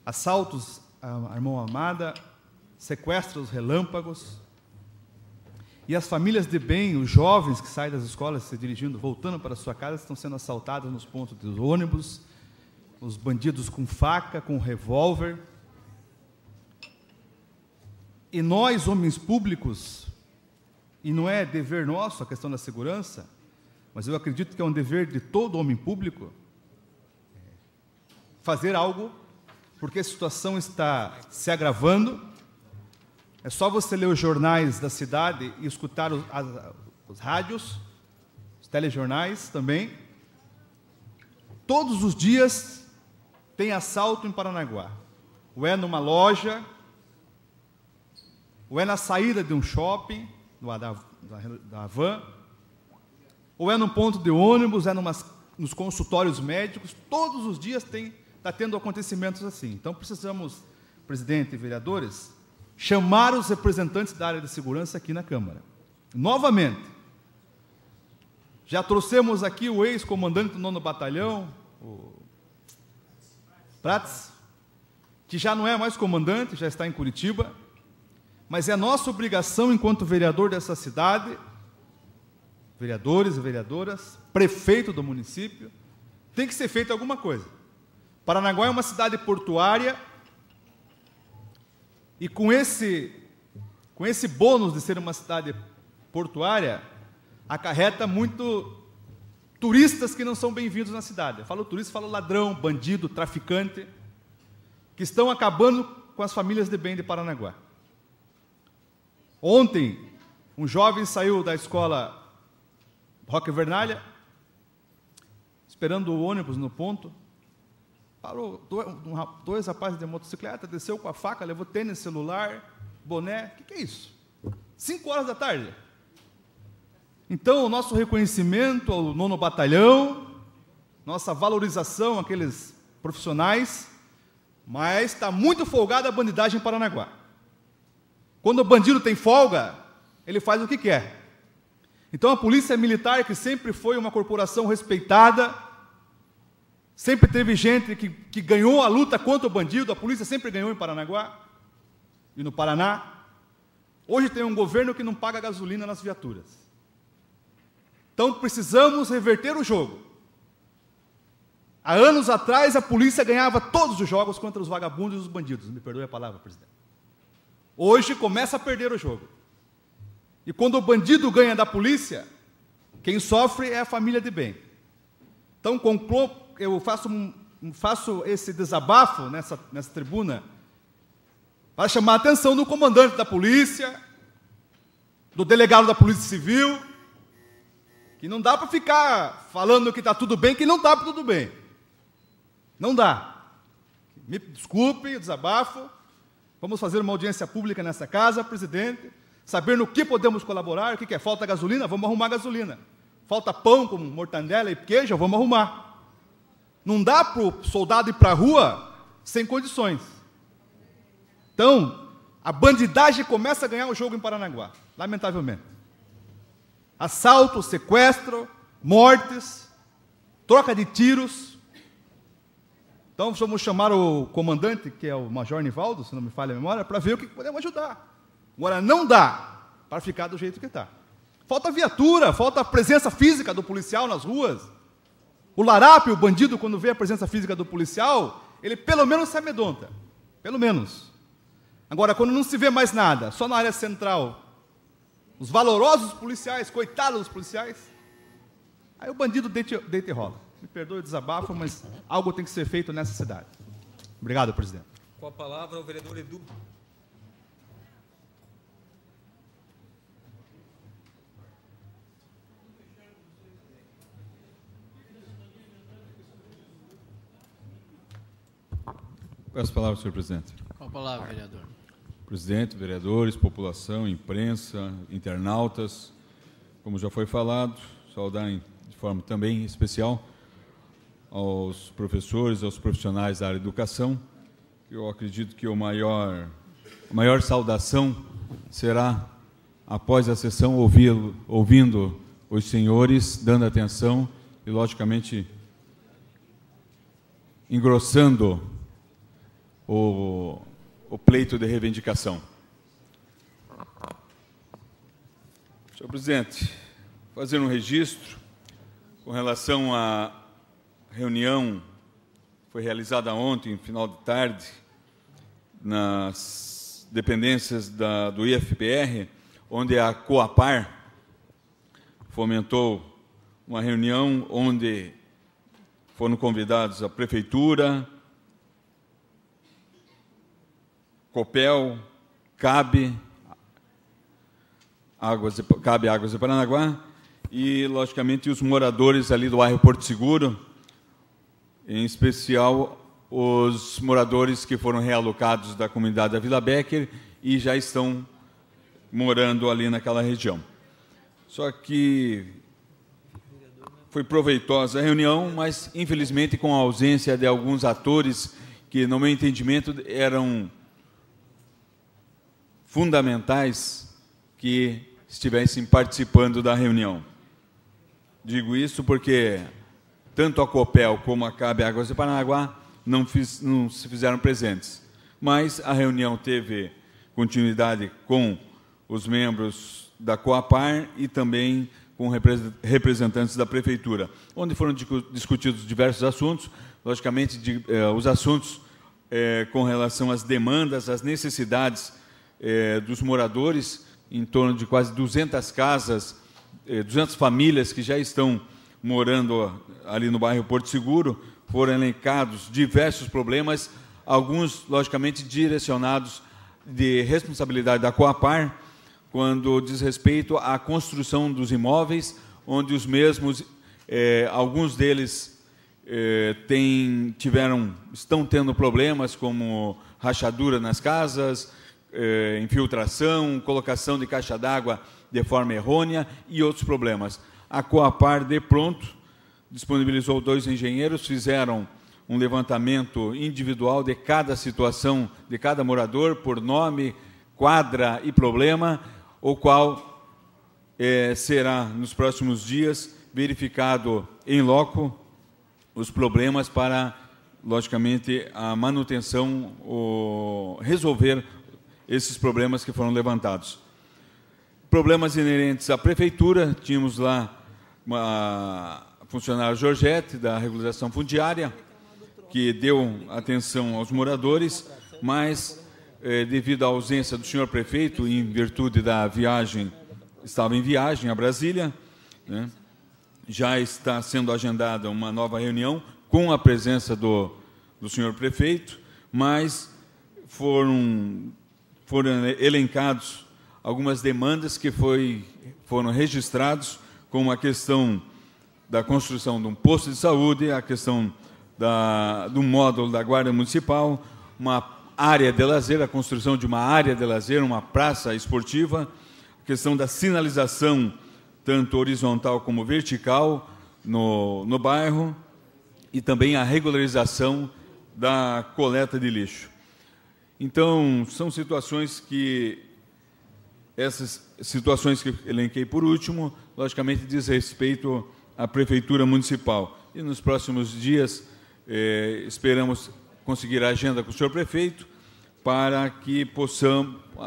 Assaltos à mão armada, sequestros relâmpagos, e as famílias de bem, os jovens que saem das escolas se dirigindo, voltando para sua casa, estão sendo assaltados nos pontos dos ônibus, os bandidos com faca, com revólver. E nós, homens públicos, e não é dever nosso a questão da segurança, mas eu acredito que é um dever de todo homem público fazer algo, porque a situação está se agravando. É só você ler os jornais da cidade e escutar os rádios, os telejornais também. Todos os dias tem assalto em Paranaguá. Ou é numa loja, ou é na saída de um shopping, da van, ou é num ponto de ônibus, é nos consultórios médicos. Todos os dias está tendo acontecimentos assim. Então, precisamos, presidente e vereadores, chamar os representantes da área de segurança aqui na Câmara. Novamente, já trouxemos aqui o ex-comandante do 9º Batalhão, o Prats, que já não é mais comandante, já está em Curitiba. mas é nossa obrigação, enquanto vereador dessa cidade, vereadores e vereadoras, prefeito do município, tem que ser feita alguma coisa. Paranaguá é uma cidade portuária e com esse bônus de ser uma cidade portuária, acarreta muito turistas que não são bem-vindos na cidade. Eu falo turista, falo ladrão, bandido, traficante, que estão acabando com as famílias de bem de Paranaguá. Ontem, um jovem saiu da escola Roque Vernalha, esperando o ônibus no ponto, parou, dois rapazes de motocicleta, desceu com a faca, levou tênis, celular, boné. O que é isso? 5 horas da tarde. Então, o nosso reconhecimento ao 9º Batalhão, nossa valorização àqueles profissionais, mas está muito folgada a bandidagem em Paranaguá. Quando o bandido tem folga, ele faz o que quer. Então, a Polícia Militar, que sempre foi uma corporação respeitada, sempre teve gente que ganhou a luta contra o bandido, a polícia sempre ganhou em Paranaguá e no Paraná. Hoje tem um governo que não paga gasolina nas viaturas. Então, precisamos reverter o jogo. Há anos atrás, a polícia ganhava todos os jogos contra os vagabundos e os bandidos. Me perdoe a palavra, presidente. Hoje, começa a perder o jogo. E quando o bandido ganha da polícia, quem sofre é a família de bem. Então, eu faço esse desabafo nessa tribuna para chamar a atenção do comandante da polícia, do delegado da Polícia Civil, que não dá para ficar falando que está tudo bem, que não está tudo bem. Não dá. Me desculpe o desabafo. Vamos fazer uma audiência pública nessa casa, presidente, saber no que podemos colaborar. O que é? Falta gasolina? Vamos arrumar gasolina. Falta pão com mortandela e queijo? Vamos arrumar. Não dá para o soldado ir para a rua sem condições. Então, a bandidagem começa a ganhar o jogo em Paranaguá, lamentavelmente. Assalto, sequestro, mortes, troca de tiros. Então, vamos chamar o comandante, que é o Major Nivaldo, se não me falha a memória, para ver o que podemos ajudar. Agora, não dá para ficar do jeito que está. Falta viatura, falta a presença física do policial nas ruas. O larápio, o bandido, quando vê a presença física do policial, ele pelo menos se amedronta. Pelo menos. Agora, quando não se vê mais nada, só na área central, os valorosos policiais, coitados dos policiais, aí o bandido deita e rola. Me perdoe o desabafo, mas algo tem que ser feito nessa cidade. Obrigado, presidente. Com a palavra, o vereador Edu. Peço a palavra, senhor presidente. Com a palavra, vereador. Presidente, vereadores, população, imprensa, internautas, como já foi falado, saudar de forma também especial aos professores, aos profissionais da área de educação. Eu acredito que a maior saudação será, após a sessão, ouvindo os senhores, dando atenção e, logicamente, engrossando o pleito de reivindicação. Senhor presidente, fazer um registro com relação à reunião que foi realizada ontem, final de tarde, nas dependências do IFPR, onde a Coapar fomentou uma reunião onde foram convidados a Prefeitura, Copel, Cabe Águas de Paranaguá e, logicamente, os moradores ali do bairro Porto Seguro, em especial os moradores que foram realocados da comunidade da Vila Becker e já estão morando ali naquela região. Só que foi proveitosa a reunião, mas, infelizmente, com a ausência de alguns atores que, no meu entendimento, eram fundamentais que estivessem participando da reunião. Digo isso porque tanto a Copel como a Cabe Águas de Paranaguá não se fizeram presentes. Mas a reunião teve continuidade com os membros da Coapar e também com representantes da Prefeitura, onde foram discutidos diversos assuntos, logicamente os assuntos com relação às demandas, às necessidades dos moradores, em torno de quase 200 casas, 200 famílias que já estão morando ali no bairro Porto Seguro, foram elencados diversos problemas, alguns, logicamente, direcionados de responsabilidade da Coapar, quando diz respeito à construção dos imóveis, onde os mesmos, alguns deles estão tendo problemas como rachadura nas casas, infiltração, colocação de caixa d'água de forma errônea e outros problemas. A Coapar, de pronto, disponibilizou 2 engenheiros, fizeram um levantamento individual de cada situação, de cada morador, por nome, quadra e problema, o qual será, nos próximos dias, verificado em loco os problemas para, logicamente, a manutenção, resolver esses problemas que foram levantados. Problemas inerentes à Prefeitura, tínhamos lá a funcionária Georgette, da regularização fundiária, que deu atenção aos moradores, mas, devido à ausência do senhor prefeito, em virtude da viagem, estava em viagem a Brasília, né, já está sendo agendada uma nova reunião com a presença do senhor prefeito, mas foram elencados algumas demandas que foram registrados, como a questão da construção de um posto de saúde, a questão do módulo da Guarda Municipal, uma área de lazer, a construção de uma área de lazer, uma praça esportiva, a questão da sinalização, tanto horizontal como vertical, no bairro, e também a regularização da coleta de lixo. Então, são situações essas situações que elenquei por último, logicamente diz respeito à Prefeitura Municipal. E nos próximos dias, esperamos conseguir a agenda com o senhor prefeito, para que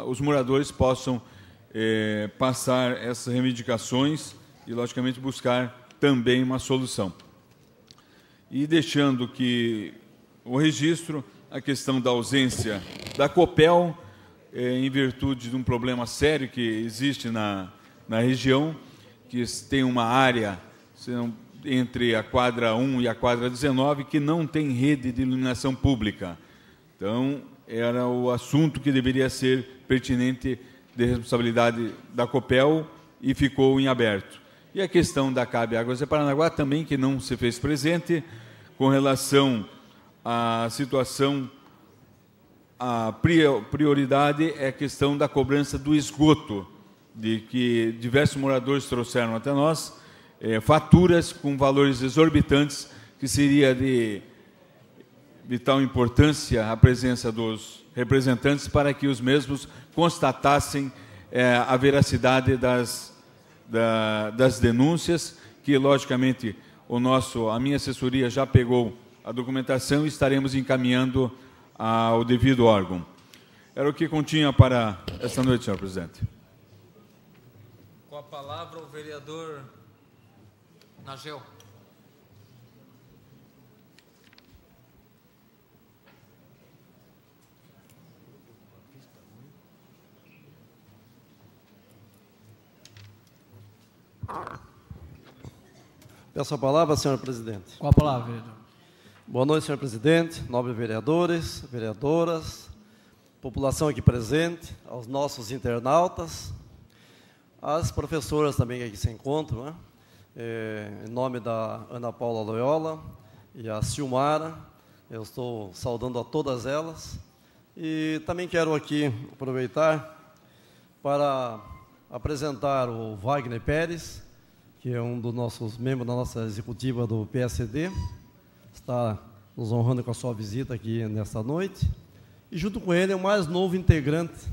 os moradores possam passar essas reivindicações e, logicamente, buscar também uma solução. E deixando que o registro, a questão da ausência da Copel, em virtude de um problema sério que existe na região, que tem uma área entre a quadra 1 e a quadra 19 que não tem rede de iluminação pública. Então, era o assunto que deveria ser pertinente de responsabilidade da Copel e ficou em aberto. E a questão da CAB Águas de Paranaguá também, que não se fez presente, com relação à situação, a prioridade é a questão da cobrança do esgoto, de que diversos moradores trouxeram até nós, faturas com valores exorbitantes, que seria de vital importância a presença dos representantes para que os mesmos constatassem a veracidade das denúncias, que, logicamente, a minha assessoria já pegou a documentação e estaremos encaminhando ao devido órgão. Era o que continha para esta noite, senhor presidente. Com a palavra, o vereador Nagel. Peço a palavra, senhor presidente. Com a palavra, vereador. Boa noite, senhor presidente, nobres vereadores, vereadoras, população aqui presente, aos nossos internautas, as professoras também que aqui se encontram, né? Em nome da Ana Paula Loyola e a Silmara, eu estou saudando a todas elas. E também quero aqui aproveitar para apresentar o Wagner Pérez, que é um dos nossos membros da nossa executiva do PSD, está nos honrando com a sua visita aqui nesta noite, e junto com ele é o mais novo integrante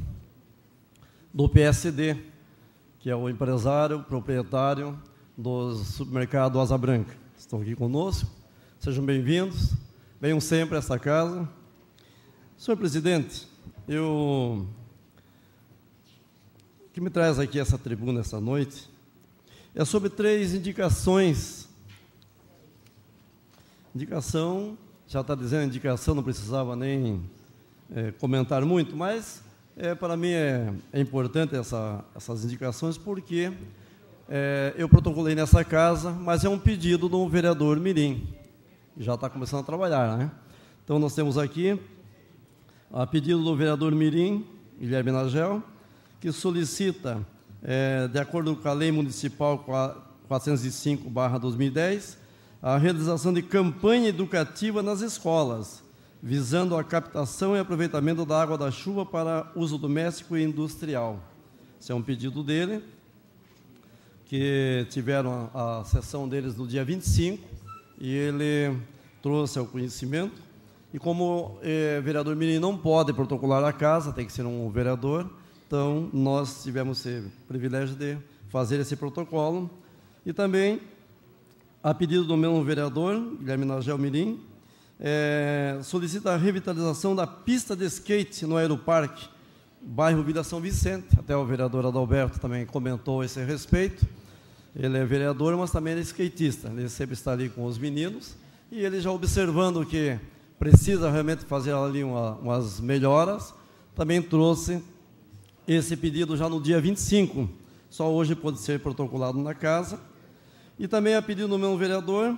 do PSD, que é o empresário, proprietário do supermercado Asa Branca. Estão aqui conosco, sejam bem-vindos, venham sempre a esta casa. Senhor presidente, eu que me traz aqui essa tribuna essa noite é sobre 3 indicações. Indicação, já está dizendo indicação, não precisava nem comentar muito, mas para mim é importante essas indicações, porque eu protocolei nessa casa, mas é um pedido do vereador Mirim, que já está começando a trabalhar, né? Então, nós temos aqui, a pedido do vereador Mirim, Guilherme Nagel, que solicita, de acordo com a Lei Municipal 405/2010, a realização de campanha educativa nas escolas, visando a captação e aproveitamento da água da chuva para uso doméstico e industrial. Esse é um pedido dele, que tiveram a sessão deles no dia 25, e ele trouxe ao conhecimento. E como vereador Mirim não pode protocolar a casa, tem que ser um vereador, então nós tivemos esse privilégio de fazer esse protocolo. E também, a pedido do mesmo vereador, Guilherme Nagel Mirim, solicita a revitalização da pista de skate no Aeroparque, bairro Vila São Vicente. Até o vereador Adalberto também comentou esse respeito. Ele é vereador, mas também é skatista. Ele sempre está ali com os meninos, e ele já observando que precisa realmente fazer ali umas melhoras, também trouxe esse pedido já no dia 25. Só hoje pode ser protocolado na casa. E também a pedido do meu vereador,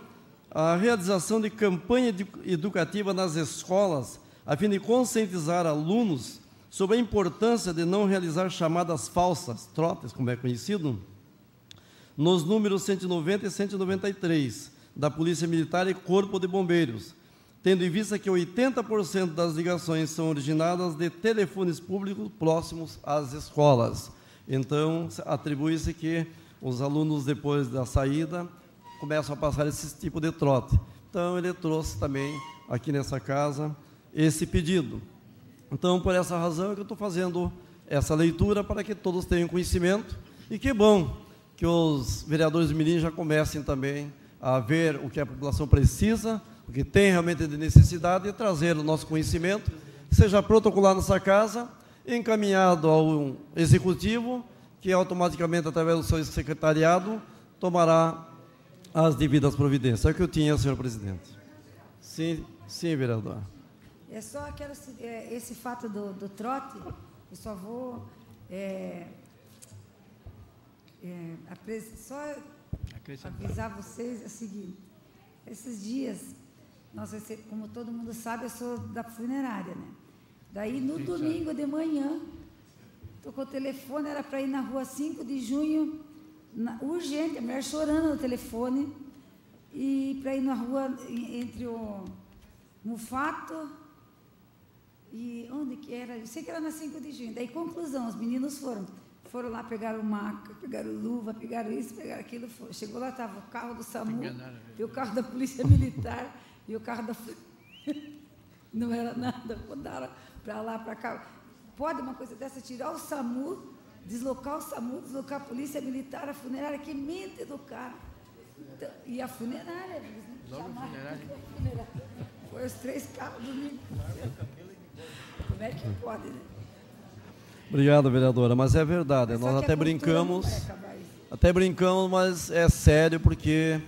a realização de campanha educativa nas escolas, a fim de conscientizar alunos sobre a importância de não realizar chamadas falsas, trotes, como é conhecido, nos números 190 e 193 da Polícia Militar e Corpo de Bombeiros, tendo em vista que 80% das ligações são originadas de telefones públicos próximos às escolas. Então, atribui-se que os alunos, depois da saída, começam a passar esse tipo de trote. Então, ele trouxe também, aqui nessa casa, esse pedido. Então, por essa razão, é que eu estou fazendo essa leitura, para que todos tenham conhecimento, e que bom que os vereadores do Mirim já comecem também a ver o que a população precisa, o que tem realmente de necessidade, e trazer o nosso conhecimento, seja protocolado nessa casa, encaminhado ao executivo, que automaticamente, através do seu secretariado, tomará as devidas providências. É o que eu tinha, senhor presidente. Sim, vereador. É só esse fato do trote, eu só vou só avisar vocês o seguinte: esses dias, como todo mundo sabe, eu sou da funerária, né? Daí, no domingo de manhã, tocou o telefone, era para ir na rua 5 de junho, urgente, a mulher chorando no telefone, e para ir na rua entre o Mufato e onde que era? Eu sei que era na 5 de junho. Daí, conclusão, os meninos foram lá, pegaram maca, pegaram luva, pegaram isso, pegaram aquilo. Chegou lá, estava o carro do SAMU, e o carro da Polícia Militar, e o carro da... Não era nada, mudaram para lá, para cá. Pode uma coisa dessa, tirar o SAMU, deslocar a Polícia Militar, a funerária, que mente do cara. Então, e a funerária, logo funerária. Foi os 3 carros domingo. Como é que pode, né? Obrigado, vereadora, mas é verdade, nós até brincamos, mas é sério, porque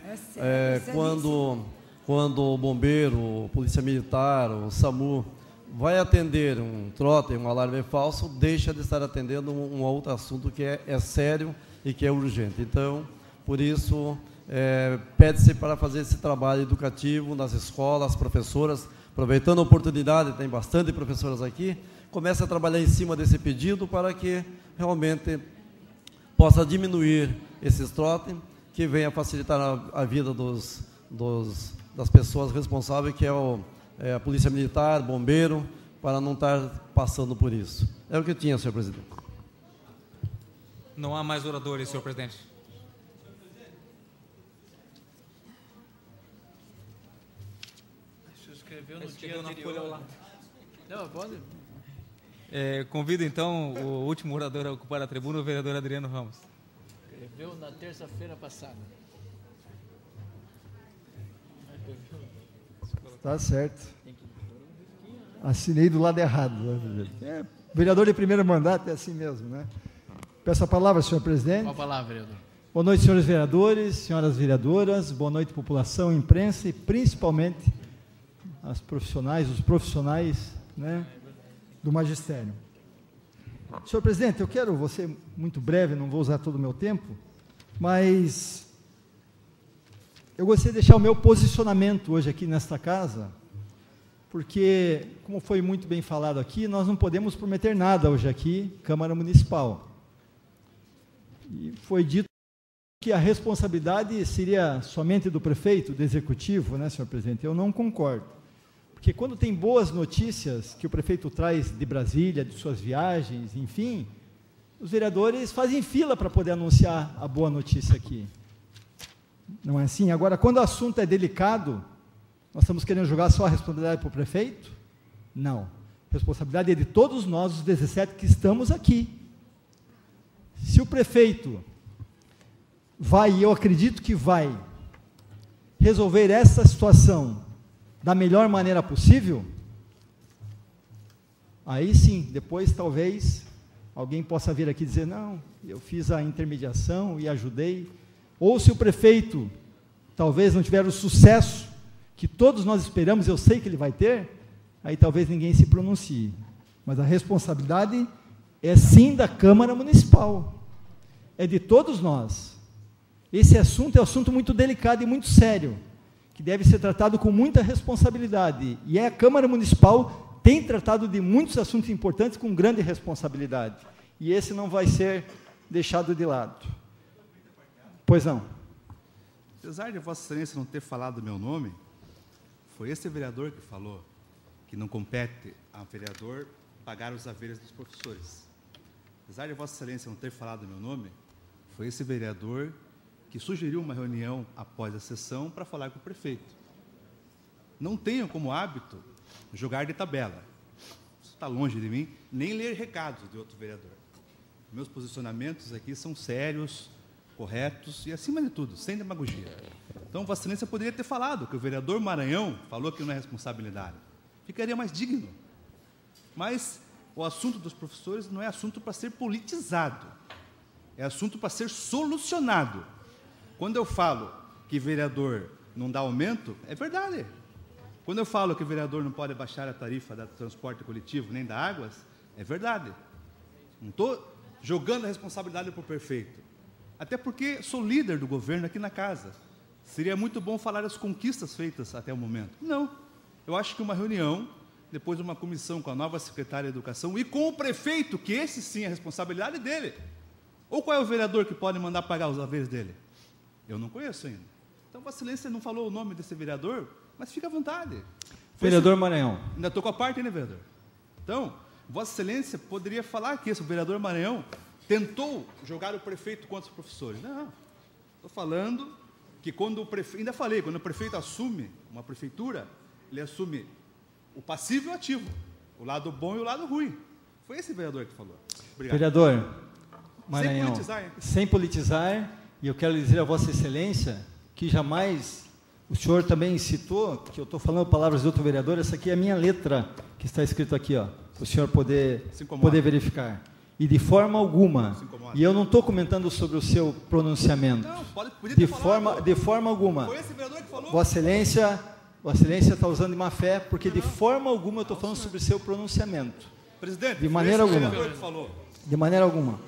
quando o bombeiro, o polícia militar, o SAMU vai atender um trote, um alarme falso, deixa de estar atendendo um outro assunto que é sério e que é urgente. Então, por isso, pede-se para fazer esse trabalho educativo nas escolas, professoras, aproveitando a oportunidade, tem bastante professoras aqui, comece a trabalhar em cima desse pedido para que realmente possa diminuir esses trotes, que venha facilitar a vida das pessoas responsáveis, que é a Polícia Militar, bombeiro, para não estar passando por isso. É o que eu tinha, senhor presidente. Não há mais oradores, senhor presidente. Se inscreveu no dia anterior. Não, pode... convido, então, o último orador a ocupar a tribuna, o vereador Adriano Ramos. Escreveu na terça-feira passada. Está certo. Assinei do lado errado. Vereador de primeiro mandato é assim mesmo, né? Peço a palavra, senhor presidente. Com a palavra, vereador. Boa noite, senhores vereadores, senhoras vereadoras, boa noite, população, imprensa e principalmente os profissionais, né, do magistério. Senhor presidente, eu vou ser muito breve, não vou usar todo o meu tempo, mas eu gostaria de deixar o meu posicionamento hoje aqui nesta casa, porque, como foi muito bem falado aqui, nós não podemos prometer nada hoje aqui, Câmara Municipal. E foi dito que a responsabilidade seria somente do prefeito, do executivo, né, senhor presidente? Eu não concordo. Porque quando tem boas notícias que o prefeito traz de Brasília, de suas viagens, enfim, os vereadores fazem fila para poder anunciar a boa notícia aqui. Não é assim? Agora, quando o assunto é delicado, nós estamos querendo jogar só a responsabilidade para o prefeito? Não. A responsabilidade é de todos nós, os 17 que estamos aqui. Se o prefeito vai, e eu acredito que vai, resolver essa situação da melhor maneira possível, aí sim, depois talvez alguém possa vir aqui dizer, não, eu fiz a intermediação e ajudei, ou se o prefeito talvez não tiver o sucesso que todos nós esperamos, eu sei que ele vai ter, aí talvez ninguém se pronuncie, mas a responsabilidade é sim da Câmara Municipal, é de todos nós. Esse assunto é um assunto muito delicado e muito sério, que deve ser tratado com muita responsabilidade, e a Câmara Municipal tem tratado de muitos assuntos importantes com grande responsabilidade, e esse não vai ser deixado de lado. Pois não. Apesar de Vossa Excelência não ter falado meu nome, foi esse vereador que falou que não compete ao vereador pagar os haveres dos professores. Apesar de Vossa Excelência não ter falado meu nome, foi esse vereador que sugeriu uma reunião após a sessão para falar com o prefeito. Não tenho como hábito jogar de tabela. Isso está longe de mim, nem ler recados de outro vereador. Meus posicionamentos aqui são sérios, corretos e, acima de tudo, sem demagogia. Então, Vossa Excelência poderia ter falado que o vereador Maranhão falou que não é responsabilidade. Ficaria mais digno. Mas o assunto dos professores não é assunto para ser politizado. É assunto para ser solucionado. Quando eu falo que vereador não dá aumento, é verdade. Quando eu falo que o vereador não pode baixar a tarifa do transporte coletivo nem da águas, é verdade. Não estou jogando a responsabilidade para o prefeito. Até porque sou líder do governo aqui na casa. Seria muito bom falar das conquistas feitas até o momento. Não. Eu acho que uma reunião, depois de uma comissão com a nova secretária de Educação e com o prefeito, que esse sim é a responsabilidade dele. Ou qual é o vereador que pode mandar pagar os haveres dele? Eu não conheço ainda. Então, Vossa Excelência não falou o nome desse vereador, mas fica à vontade. Vereador Maranhão. Ainda estou com a parte, né, vereador? Então, Vossa Excelência poderia falar que esse vereador Maranhão tentou jogar o prefeito contra os professores. Não. Estou falando que quando o prefeito... Ainda falei, quando o prefeito assume uma prefeitura, ele assume o passivo e o ativo, o lado bom e o lado ruim. Foi esse vereador que falou. Obrigado. Vereador Maranhão, sem politizar, hein? Sem politizar, e eu quero dizer a Vossa Excelência que jamais, o senhor também citou, que eu estou falando palavras de outro vereador, essa aqui é a minha letra, que está escrito aqui, ó, para o senhor poder verificar. E de forma alguma, e eu não estou comentando sobre o seu pronunciamento, não, podia ter falado. De forma alguma, foi esse vereador que falou? Vossa Excelência está usando de má fé, porque de forma alguma eu estou falando sobre o seu pronunciamento. Presidente, de maneira alguma. De maneira alguma.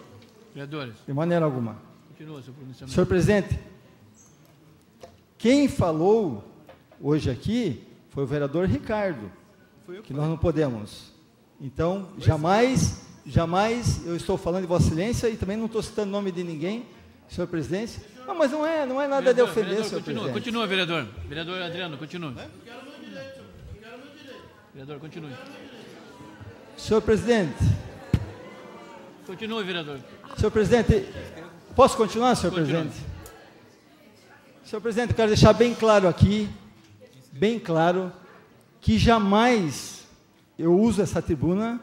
Vereadores. De maneira alguma. Continua seu pronunciamento. Senhor presidente, quem falou hoje aqui foi o vereador Ricardo, que nós não podemos. Então, jamais eu estou falando de Vossa Excelência e também não estou citando o nome de ninguém, senhor presidente. Não, mas não é nada de ofender, senhor presidente. Continua, vereador. Vereador Adriano, continue. Vereador, continue. Senhor presidente. Continue, vereador. Senhor presidente, posso continuar, senhor presidente? Senhor presidente, eu quero deixar bem claro aqui, que jamais eu uso essa tribuna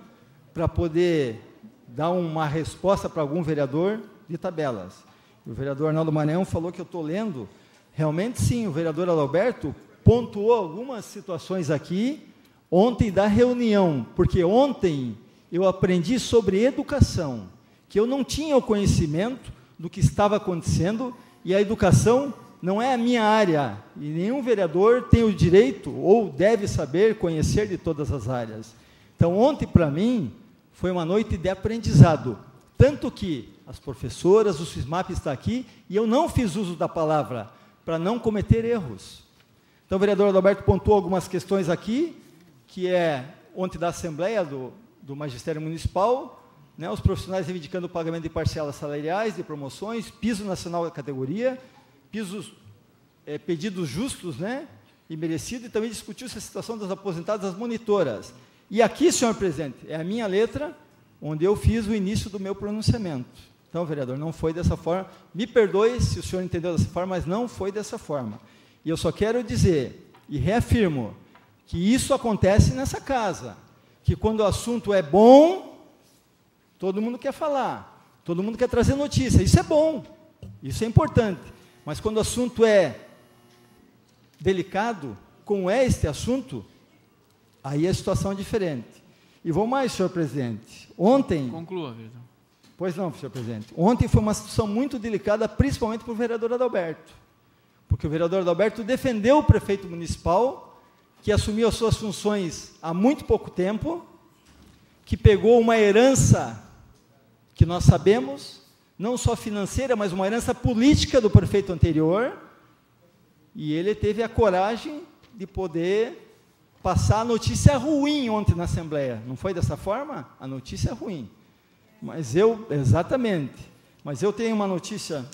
para poder dar uma resposta para algum vereador de tabelas. O vereador Arnaldo Maranhão falou que eu estou lendo. Realmente, sim, o vereador Adalberto pontuou algumas situações aqui ontem da reunião, porque ontem eu aprendi sobre educação, que eu não tinha o conhecimento do que estava acontecendo, e a educação não é a minha área, e nenhum vereador tem o direito ou deve saber conhecer de todas as áreas. Então, ontem, para mim, foi uma noite de aprendizado, tanto que as professoras, o SISMAP está aqui, e eu não fiz uso da palavra, para não cometer erros. Então, o vereador Adalberto pontuou algumas questões aqui, que é ontem da Assembleia do Magistério Municipal, né, os profissionais reivindicando o pagamento de parcelas salariais, de promoções, piso nacional da categoria, pedidos justos, né, e merecidos, e também discutiu-se a situação das aposentadas monitoras. E aqui, senhor presidente, é a minha letra, onde eu fiz o início do meu pronunciamento. Então, vereador, não foi dessa forma. Me perdoe se o senhor entendeu dessa forma, mas não foi dessa forma. E eu só quero dizer, e reafirmo, que isso acontece nessa casa, que quando o assunto é bom, todo mundo quer falar, todo mundo quer trazer notícia, isso é bom, isso é importante, mas quando o assunto é delicado, como é este assunto, aí a situação é diferente. E vou mais, senhor presidente, ontem... Conclua, vereador. Pois não, senhor presidente. Ontem foi uma situação muito delicada, principalmente para o vereador Adalberto, porque o vereador Adalberto defendeu o prefeito municipal, que assumiu as suas funções há muito pouco tempo, que pegou uma herança que nós sabemos, não só financeira, mas uma herança política do prefeito anterior, e ele teve a coragem de poder passar a notícia ruim ontem na Assembleia. Não foi dessa forma? A notícia é ruim. Exatamente, mas eu tenho uma notícia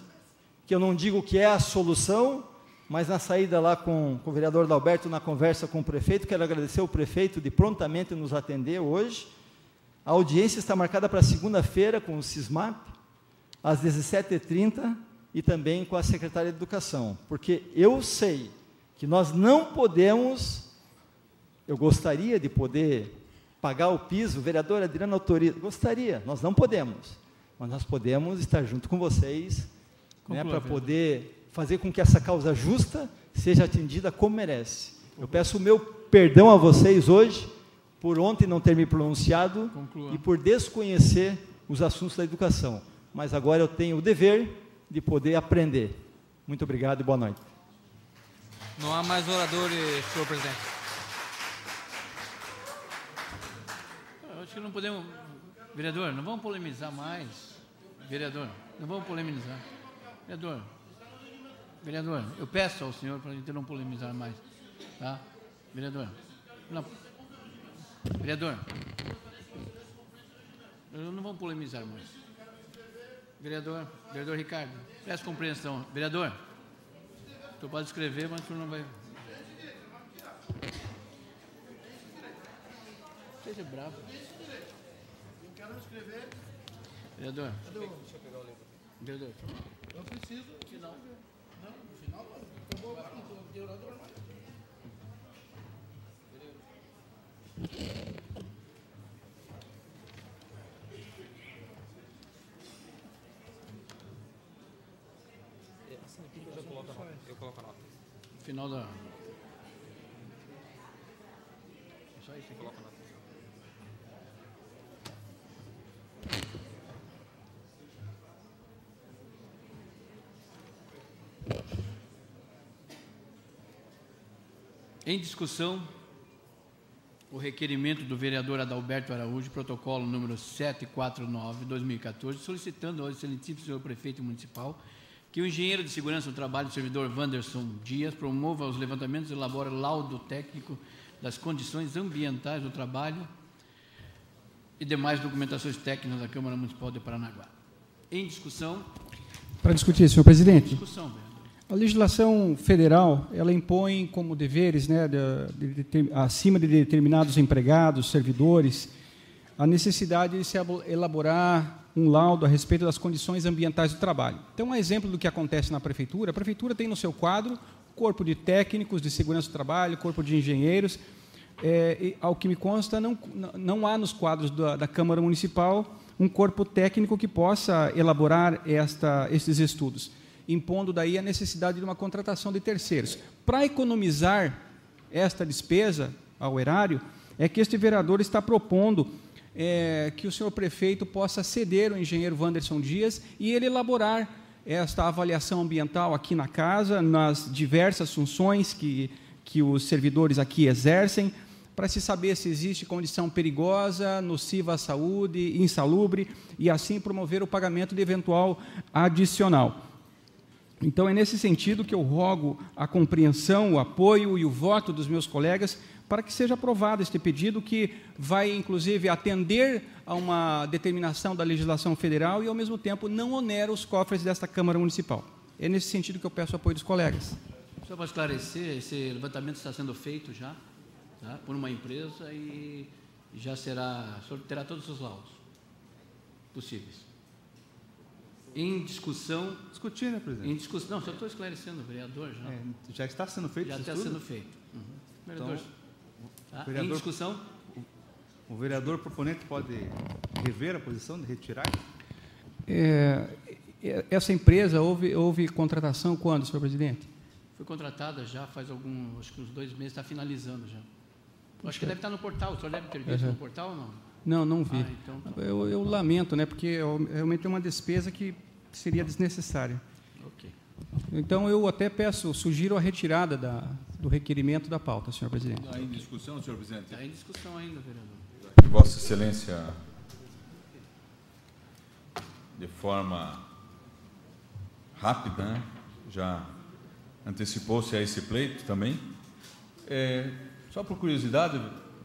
que eu não digo que é a solução, mas na saída lá com o vereador Adalberto, na conversa com o prefeito, quero agradecer ao prefeito de prontamente nos atender hoje. A audiência está marcada para segunda-feira com o SISMAP, às 17h30, e também com a secretária de Educação, porque eu sei que nós não podemos, eu gostaria de poder pagar o piso, o vereador Adriano autoriza, gostaria, nós não podemos, mas nós podemos estar junto com vocês, né, para poder fazer com que essa causa justa seja atendida como merece. Eu peço o meu perdão a vocês hoje, por ontem não ter me pronunciado e por desconhecer os assuntos da educação. Mas agora eu tenho o dever de poder aprender. Muito obrigado e boa noite. Não há mais oradores, senhor presidente. Eu acho que não podemos... Vereador, não vamos polemizar mais. Vereador, não vamos polemizar. Vereador, eu peço ao senhor para a gente não polemizar mais. Tá? Vereador, não... Vereador, não vamos polemizar mais. Vereador Ricardo, peço compreensão. Vereador, o senhor pode escrever, mas o senhor não vai... Seja bravo. Eu quero escrever. Vereador. Deixa eu pegar o livro. Vereador. Eu preciso no final. Não, no final, eu vou o orador mais. Eu coloco a nota. Final da... Só isso que coloca a nota. Em discussão, o requerimento do vereador Adalberto Araújo, protocolo número 749/2014, solicitando ao excelentíssimo senhor prefeito municipal que o engenheiro de segurança do trabalho, o servidor Wanderson Dias, promova os levantamentos e elabora laudo técnico das condições ambientais do trabalho e demais documentações técnicas da Câmara Municipal de Paranaguá. Em discussão... Para discutir, senhor presidente. Discussão, vereador. A legislação federal, ela impõe como deveres, né, acima de determinados empregados, servidores, a necessidade de se elaborar um laudo a respeito das condições ambientais do trabalho. Então, um exemplo do que acontece na prefeitura, a prefeitura tem no seu quadro corpo de técnicos de segurança do trabalho, corpo de engenheiros, ao que me consta, não há nos quadros da Câmara Municipal um corpo técnico que possa elaborar estes estudos, impondo daí a necessidade de uma contratação de terceiros. Para economizar esta despesa ao erário, é que este vereador está propondo que o senhor prefeito possa ceder ao engenheiro Wanderson Dias e ele elaborar esta avaliação ambiental aqui na casa, nas diversas funções que os servidores aqui exercem, para se saber se existe condição perigosa, nociva à saúde, insalubre, e assim promover o pagamento de eventual adicional. Então, é nesse sentido que eu rogo a compreensão, o apoio e o voto dos meus colegas para que seja aprovado este pedido, que vai, inclusive, atender a uma determinação da legislação federal e, ao mesmo tempo, não onera os cofres desta Câmara Municipal. É nesse sentido que eu peço o apoio dos colegas. Só para esclarecer, esse levantamento está sendo feito já, tá, por uma empresa e já será, o senhor terá todos os laudos possíveis. Em discussão... Discutir, né, presidente? Em discussão, não, só estou esclarecendo, o vereador já. Já está sendo feito já isso está tudo? sendo feito. Vereador, então, vereador, em discussão? O vereador proponente pode rever a posição de retirar? Essa empresa, houve contratação quando, senhor presidente? Foi contratada já faz acho que uns 2 meses, está finalizando já. Acho que deve estar no portal, o senhor deve ter visto no portal ou não? Não vi. Então, tá. Eu lamento, né, porque realmente é uma despesa que seria desnecessária. Ok. Então, eu até sugiro a retirada do requerimento da pauta, senhor presidente. Está em discussão, senhor presidente? Está em discussão ainda, vereador. Vossa Excelência, de forma rápida, né, já antecipou-se a esse pleito também. Só por curiosidade,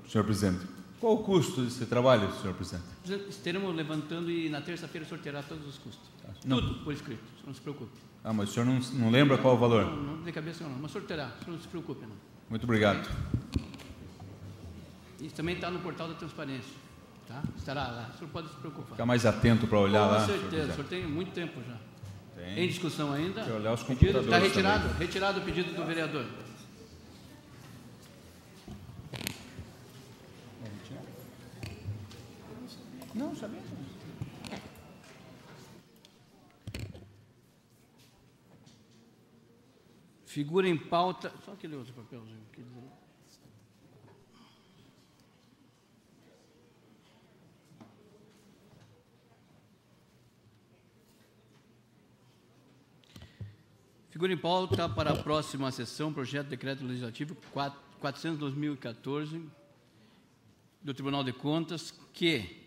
senhor presidente, qual o custo desse trabalho, senhor presidente? Estaremos levantando e na terça-feira o senhor terá todos os custos. Não. Tudo por escrito, o senhor não se preocupe. Ah, mas o senhor não lembra qual o valor? Não de cabeça não, mas o senhor terá, o senhor não se preocupe não. Muito obrigado. Isso também está no portal da transparência, tá? Estará lá, o senhor pode se preocupar. Ficar mais atento para olhar lá. Com certeza, o senhor tem muito tempo já. Tem. Em discussão ainda? Tem que olhar os computadores. Está retirado, também. retirado o pedido do vereador. Não, sabia. Figura em pauta... Só aquele outro papelzinho. Figura em pauta para a próxima sessão, projeto de decreto legislativo 400/2014 do Tribunal de Contas, que...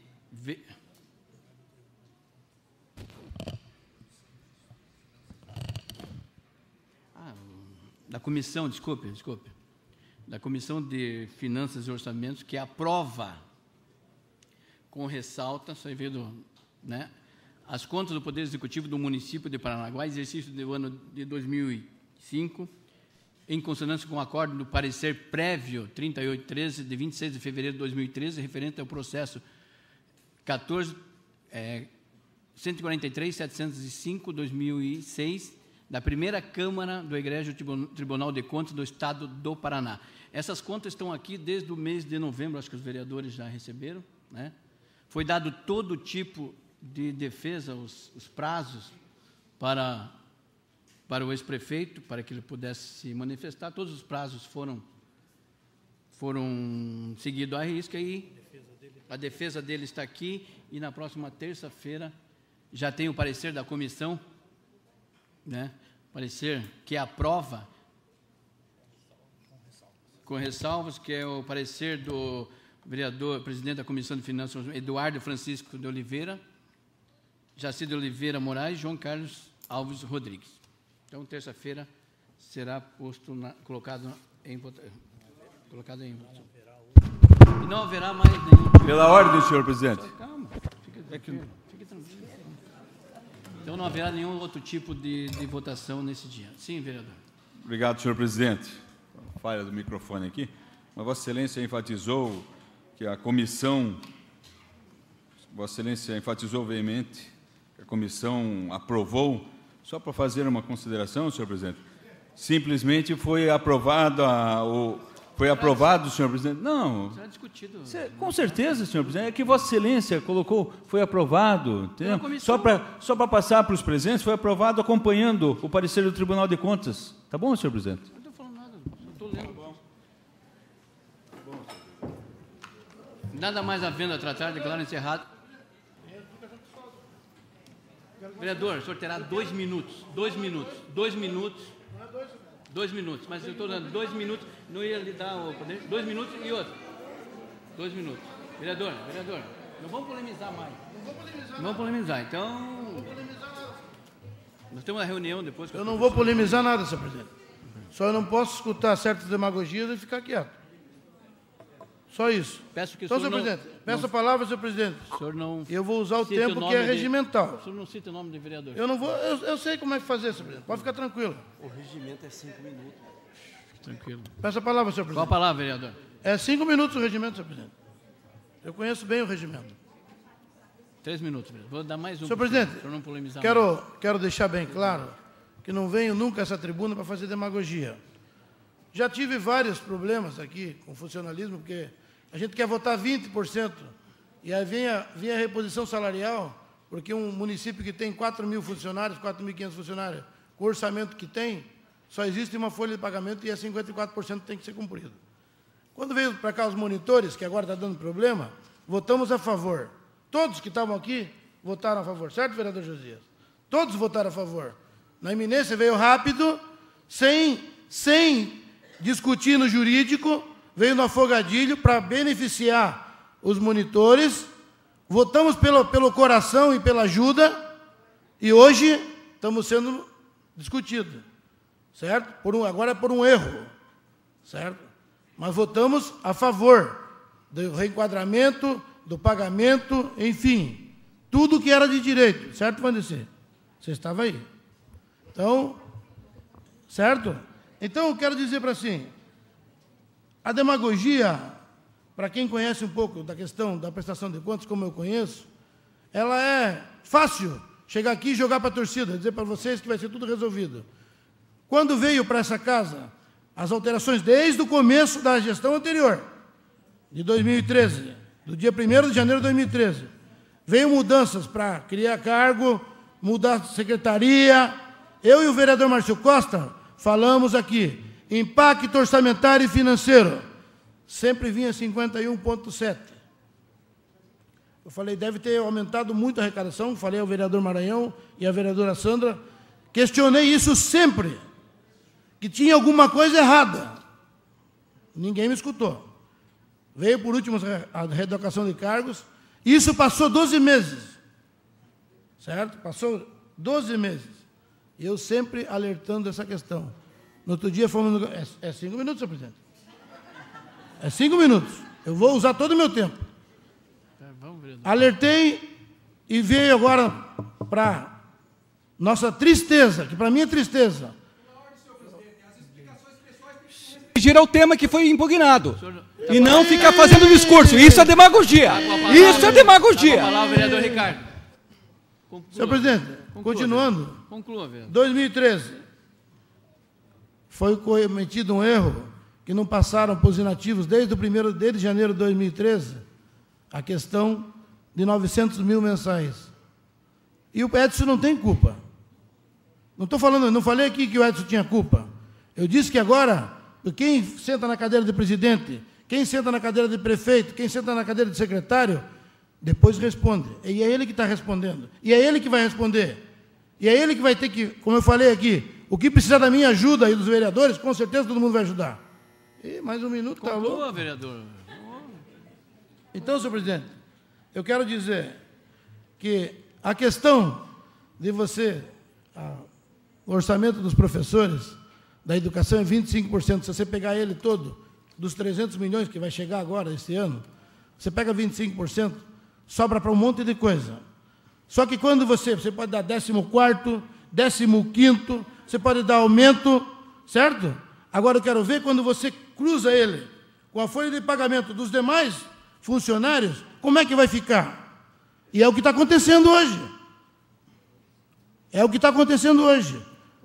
da comissão, desculpe, da Comissão de Finanças e Orçamentos, que aprova, com ressalta, só vendo, né, as contas do Poder Executivo do município de Paranaguá, exercício do ano de 2005, em consonância com o acordo do parecer prévio 3813, de 26 de fevereiro de 2013, referente ao processo 143.705/2006, da primeira Câmara do Egrégio Tribunal de Contas do Estado do Paraná. Essas contas estão aqui desde o mês de novembro, acho que os vereadores já receberam, né? Foi dado todo tipo de defesa, os prazos para o ex-prefeito, para que ele pudesse se manifestar. Todos os prazos foram seguidos à risca e a defesa dele está aqui, e na próxima terça-feira já tem o parecer da comissão, né? Parecer que aprova com ressalvas, que é o parecer do vereador, presidente da Comissão de Finanças, Eduardo Francisco de Oliveira, Jaci de Oliveira Moraes, João Carlos Alves Rodrigues. Então, terça-feira será colocado em votação. E não haverá mais nenhum... Pela ordem, senhor presidente. Calma, fique tranquilo. Então, não haverá nenhum outro tipo de votação nesse dia. Sim, vereador. Obrigado, senhor presidente. Falha do microfone aqui. Mas Vossa Excelência enfatizou que a comissão... Vossa Excelência enfatizou veemente que a comissão aprovou. Só para fazer uma consideração, senhor presidente, simplesmente foi aprovado senhor presidente. Não. Será discutido. Com certeza, senhor presidente. É que Vossa Excelência colocou, foi aprovado. Só para passar para os presentes, foi aprovado acompanhando o parecer do Tribunal de Contas. Tá bom, senhor presidente? Não estou falando nada, só estou lendo. Nada mais havendo a tratar, declaro encerrado. Vereador, o senhor terá 2 minutos. 2 minutos. 2 minutos. 2 minutos. Mas eu estou dando 2 minutos. Não ia lhe dar o poder. 2 minutos e outro. 2 minutos. Vereador, não vamos polemizar mais. Não vamos polemizar. Então, nós temos uma reunião depois. Eu não vou polemizar nada, senhor presidente. Só eu não posso escutar certas demagogias e ficar quieto. Só isso. Peço que então, o senhor senhor presidente, peço a palavra, senhor presidente. O senhor não... Eu vou usar o tempo que é regimental. O senhor não cita o nome do vereador. Eu não vou... Eu sei como é que fazer, senhor presidente. Pode ficar tranquilo. O regimento é 5 minutos. Tranquilo. Peço a palavra, senhor presidente. Qual a palavra, vereador? É 5 minutos o regimento, senhor presidente. Eu conheço bem o regimento. 3 minutos, vereador. Vou dar mais um. Senhor presidente, senhor não polemizar quero deixar bem claro que não venho nunca a essa tribuna para fazer demagogia. Já tive vários problemas aqui com funcionalismo, porque a gente quer votar 20%, e aí vem a reposição salarial, porque um município que tem 4.000 funcionários, 4.500 funcionários, com o orçamento que tem, só existe uma folha de pagamento e é 54% que tem que ser cumprido. Quando veio para cá os monitores, que agora está dando problema, votamos a favor. Todos que estavam aqui votaram a favor, certo, vereador Josias? Todos votaram a favor. Na iminência veio rápido, sem discutir no jurídico, veio no afogadilho para beneficiar os monitores. Votamos pelo coração e pela ajuda, e hoje estamos sendo discutidos, certo? Agora é por um erro, certo? Mas votamos a favor do reenquadramento, do pagamento, enfim, tudo que era de direito, certo, Vandeci? Você estava aí. Então, certo? Então, eu quero dizer para assim, a demagogia, para quem conhece um pouco da questão da prestação de contas, como eu conheço, ela é fácil chegar aqui e jogar para a torcida, dizer para vocês que vai ser tudo resolvido. Quando veio para essa casa as alterações desde o começo da gestão anterior, de 2013, do dia 1º de janeiro de 2013, veio mudanças para criar cargo, mudar a secretaria. Eu e o vereador Márcio Costa falamos aqui, impacto orçamentário e financeiro, sempre vinha 51,7. Eu falei, deve ter aumentado muito a arrecadação, falei ao vereador Maranhão e à vereadora Sandra, questionei isso sempre, que tinha alguma coisa errada. Ninguém me escutou. Veio por último a reeducação de cargos, isso passou 12 meses, certo? Passou 12 meses. E eu sempre alertando essa questão. No outro dia fomos... É 5 minutos, senhor presidente. É 5 minutos. Eu vou usar todo o meu tempo. Alertei e veio agora para nossa tristeza, que para mim é tristeza. Gira o tema que foi impugnado. E não ficar fazendo discurso. Isso é demagogia. Isso é demagogia. Palavra, vereador Ricardo. Senhor presidente, continuando. Conclua, vereador. 2013, foi cometido um erro que não passaram para os inativos desde janeiro de 2013, a questão de 900 mil mensais. E o Edson não tem culpa. Não estou falando, não falei aqui que o Edson tinha culpa. Eu disse que agora, quem senta na cadeira de presidente, quem senta na cadeira de prefeito, quem senta na cadeira de secretário, depois responde. E é ele que está respondendo. E é ele que vai responder. E é ele que vai ter que, como eu falei aqui, o que precisar da minha ajuda e dos vereadores, com certeza todo mundo vai ajudar. E mais um minuto, está louco? Conclua, vereador. Então, senhor presidente, eu quero dizer que a questão de você, o orçamento dos professores da educação é 25%. Se você pegar ele todo, dos 300 milhões que vai chegar agora, este ano, você pega 25%, sobra para um monte de coisa. Só que quando você pode dar 14º, 15º, você pode dar aumento, certo? Agora eu quero ver quando você cruza ele com a folha de pagamento dos demais funcionários, como é que vai ficar? E é o que está acontecendo hoje. É o que está acontecendo hoje.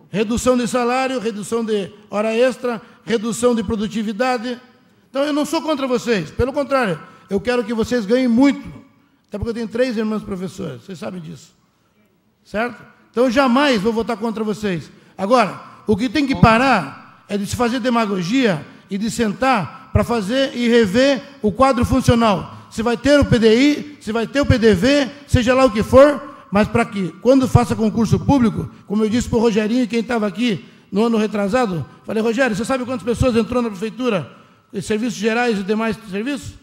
Redução de salário, redução de hora extra, redução de produtividade. Então, eu não sou contra vocês. Pelo contrário, eu quero que vocês ganhem muito. Até porque eu tenho 3 irmãs professoras. Vocês sabem disso. Certo? Então, eu jamais vou votar contra vocês. Agora, o que tem que parar é de se fazer demagogia e de sentar para fazer e rever o quadro funcional. se vai ter o PDI, se vai ter o PDV, seja lá o que for, mas para que, quando faça concurso público, como eu disse para o Rogerinho e quem estava aqui no ano retrasado, falei, Rogério, você sabe quantas pessoas entrou na prefeitura, serviços gerais e demais serviços?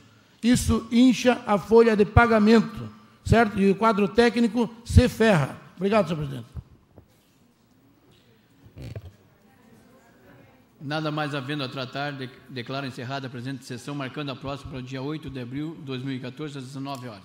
Isso incha a folha de pagamento, certo? E o quadro técnico se ferra. Obrigado, senhor presidente. Nada mais havendo a tratar, declaro encerrada a presente sessão, marcando a próxima para o dia 8 de abril de 2014, às 19 horas.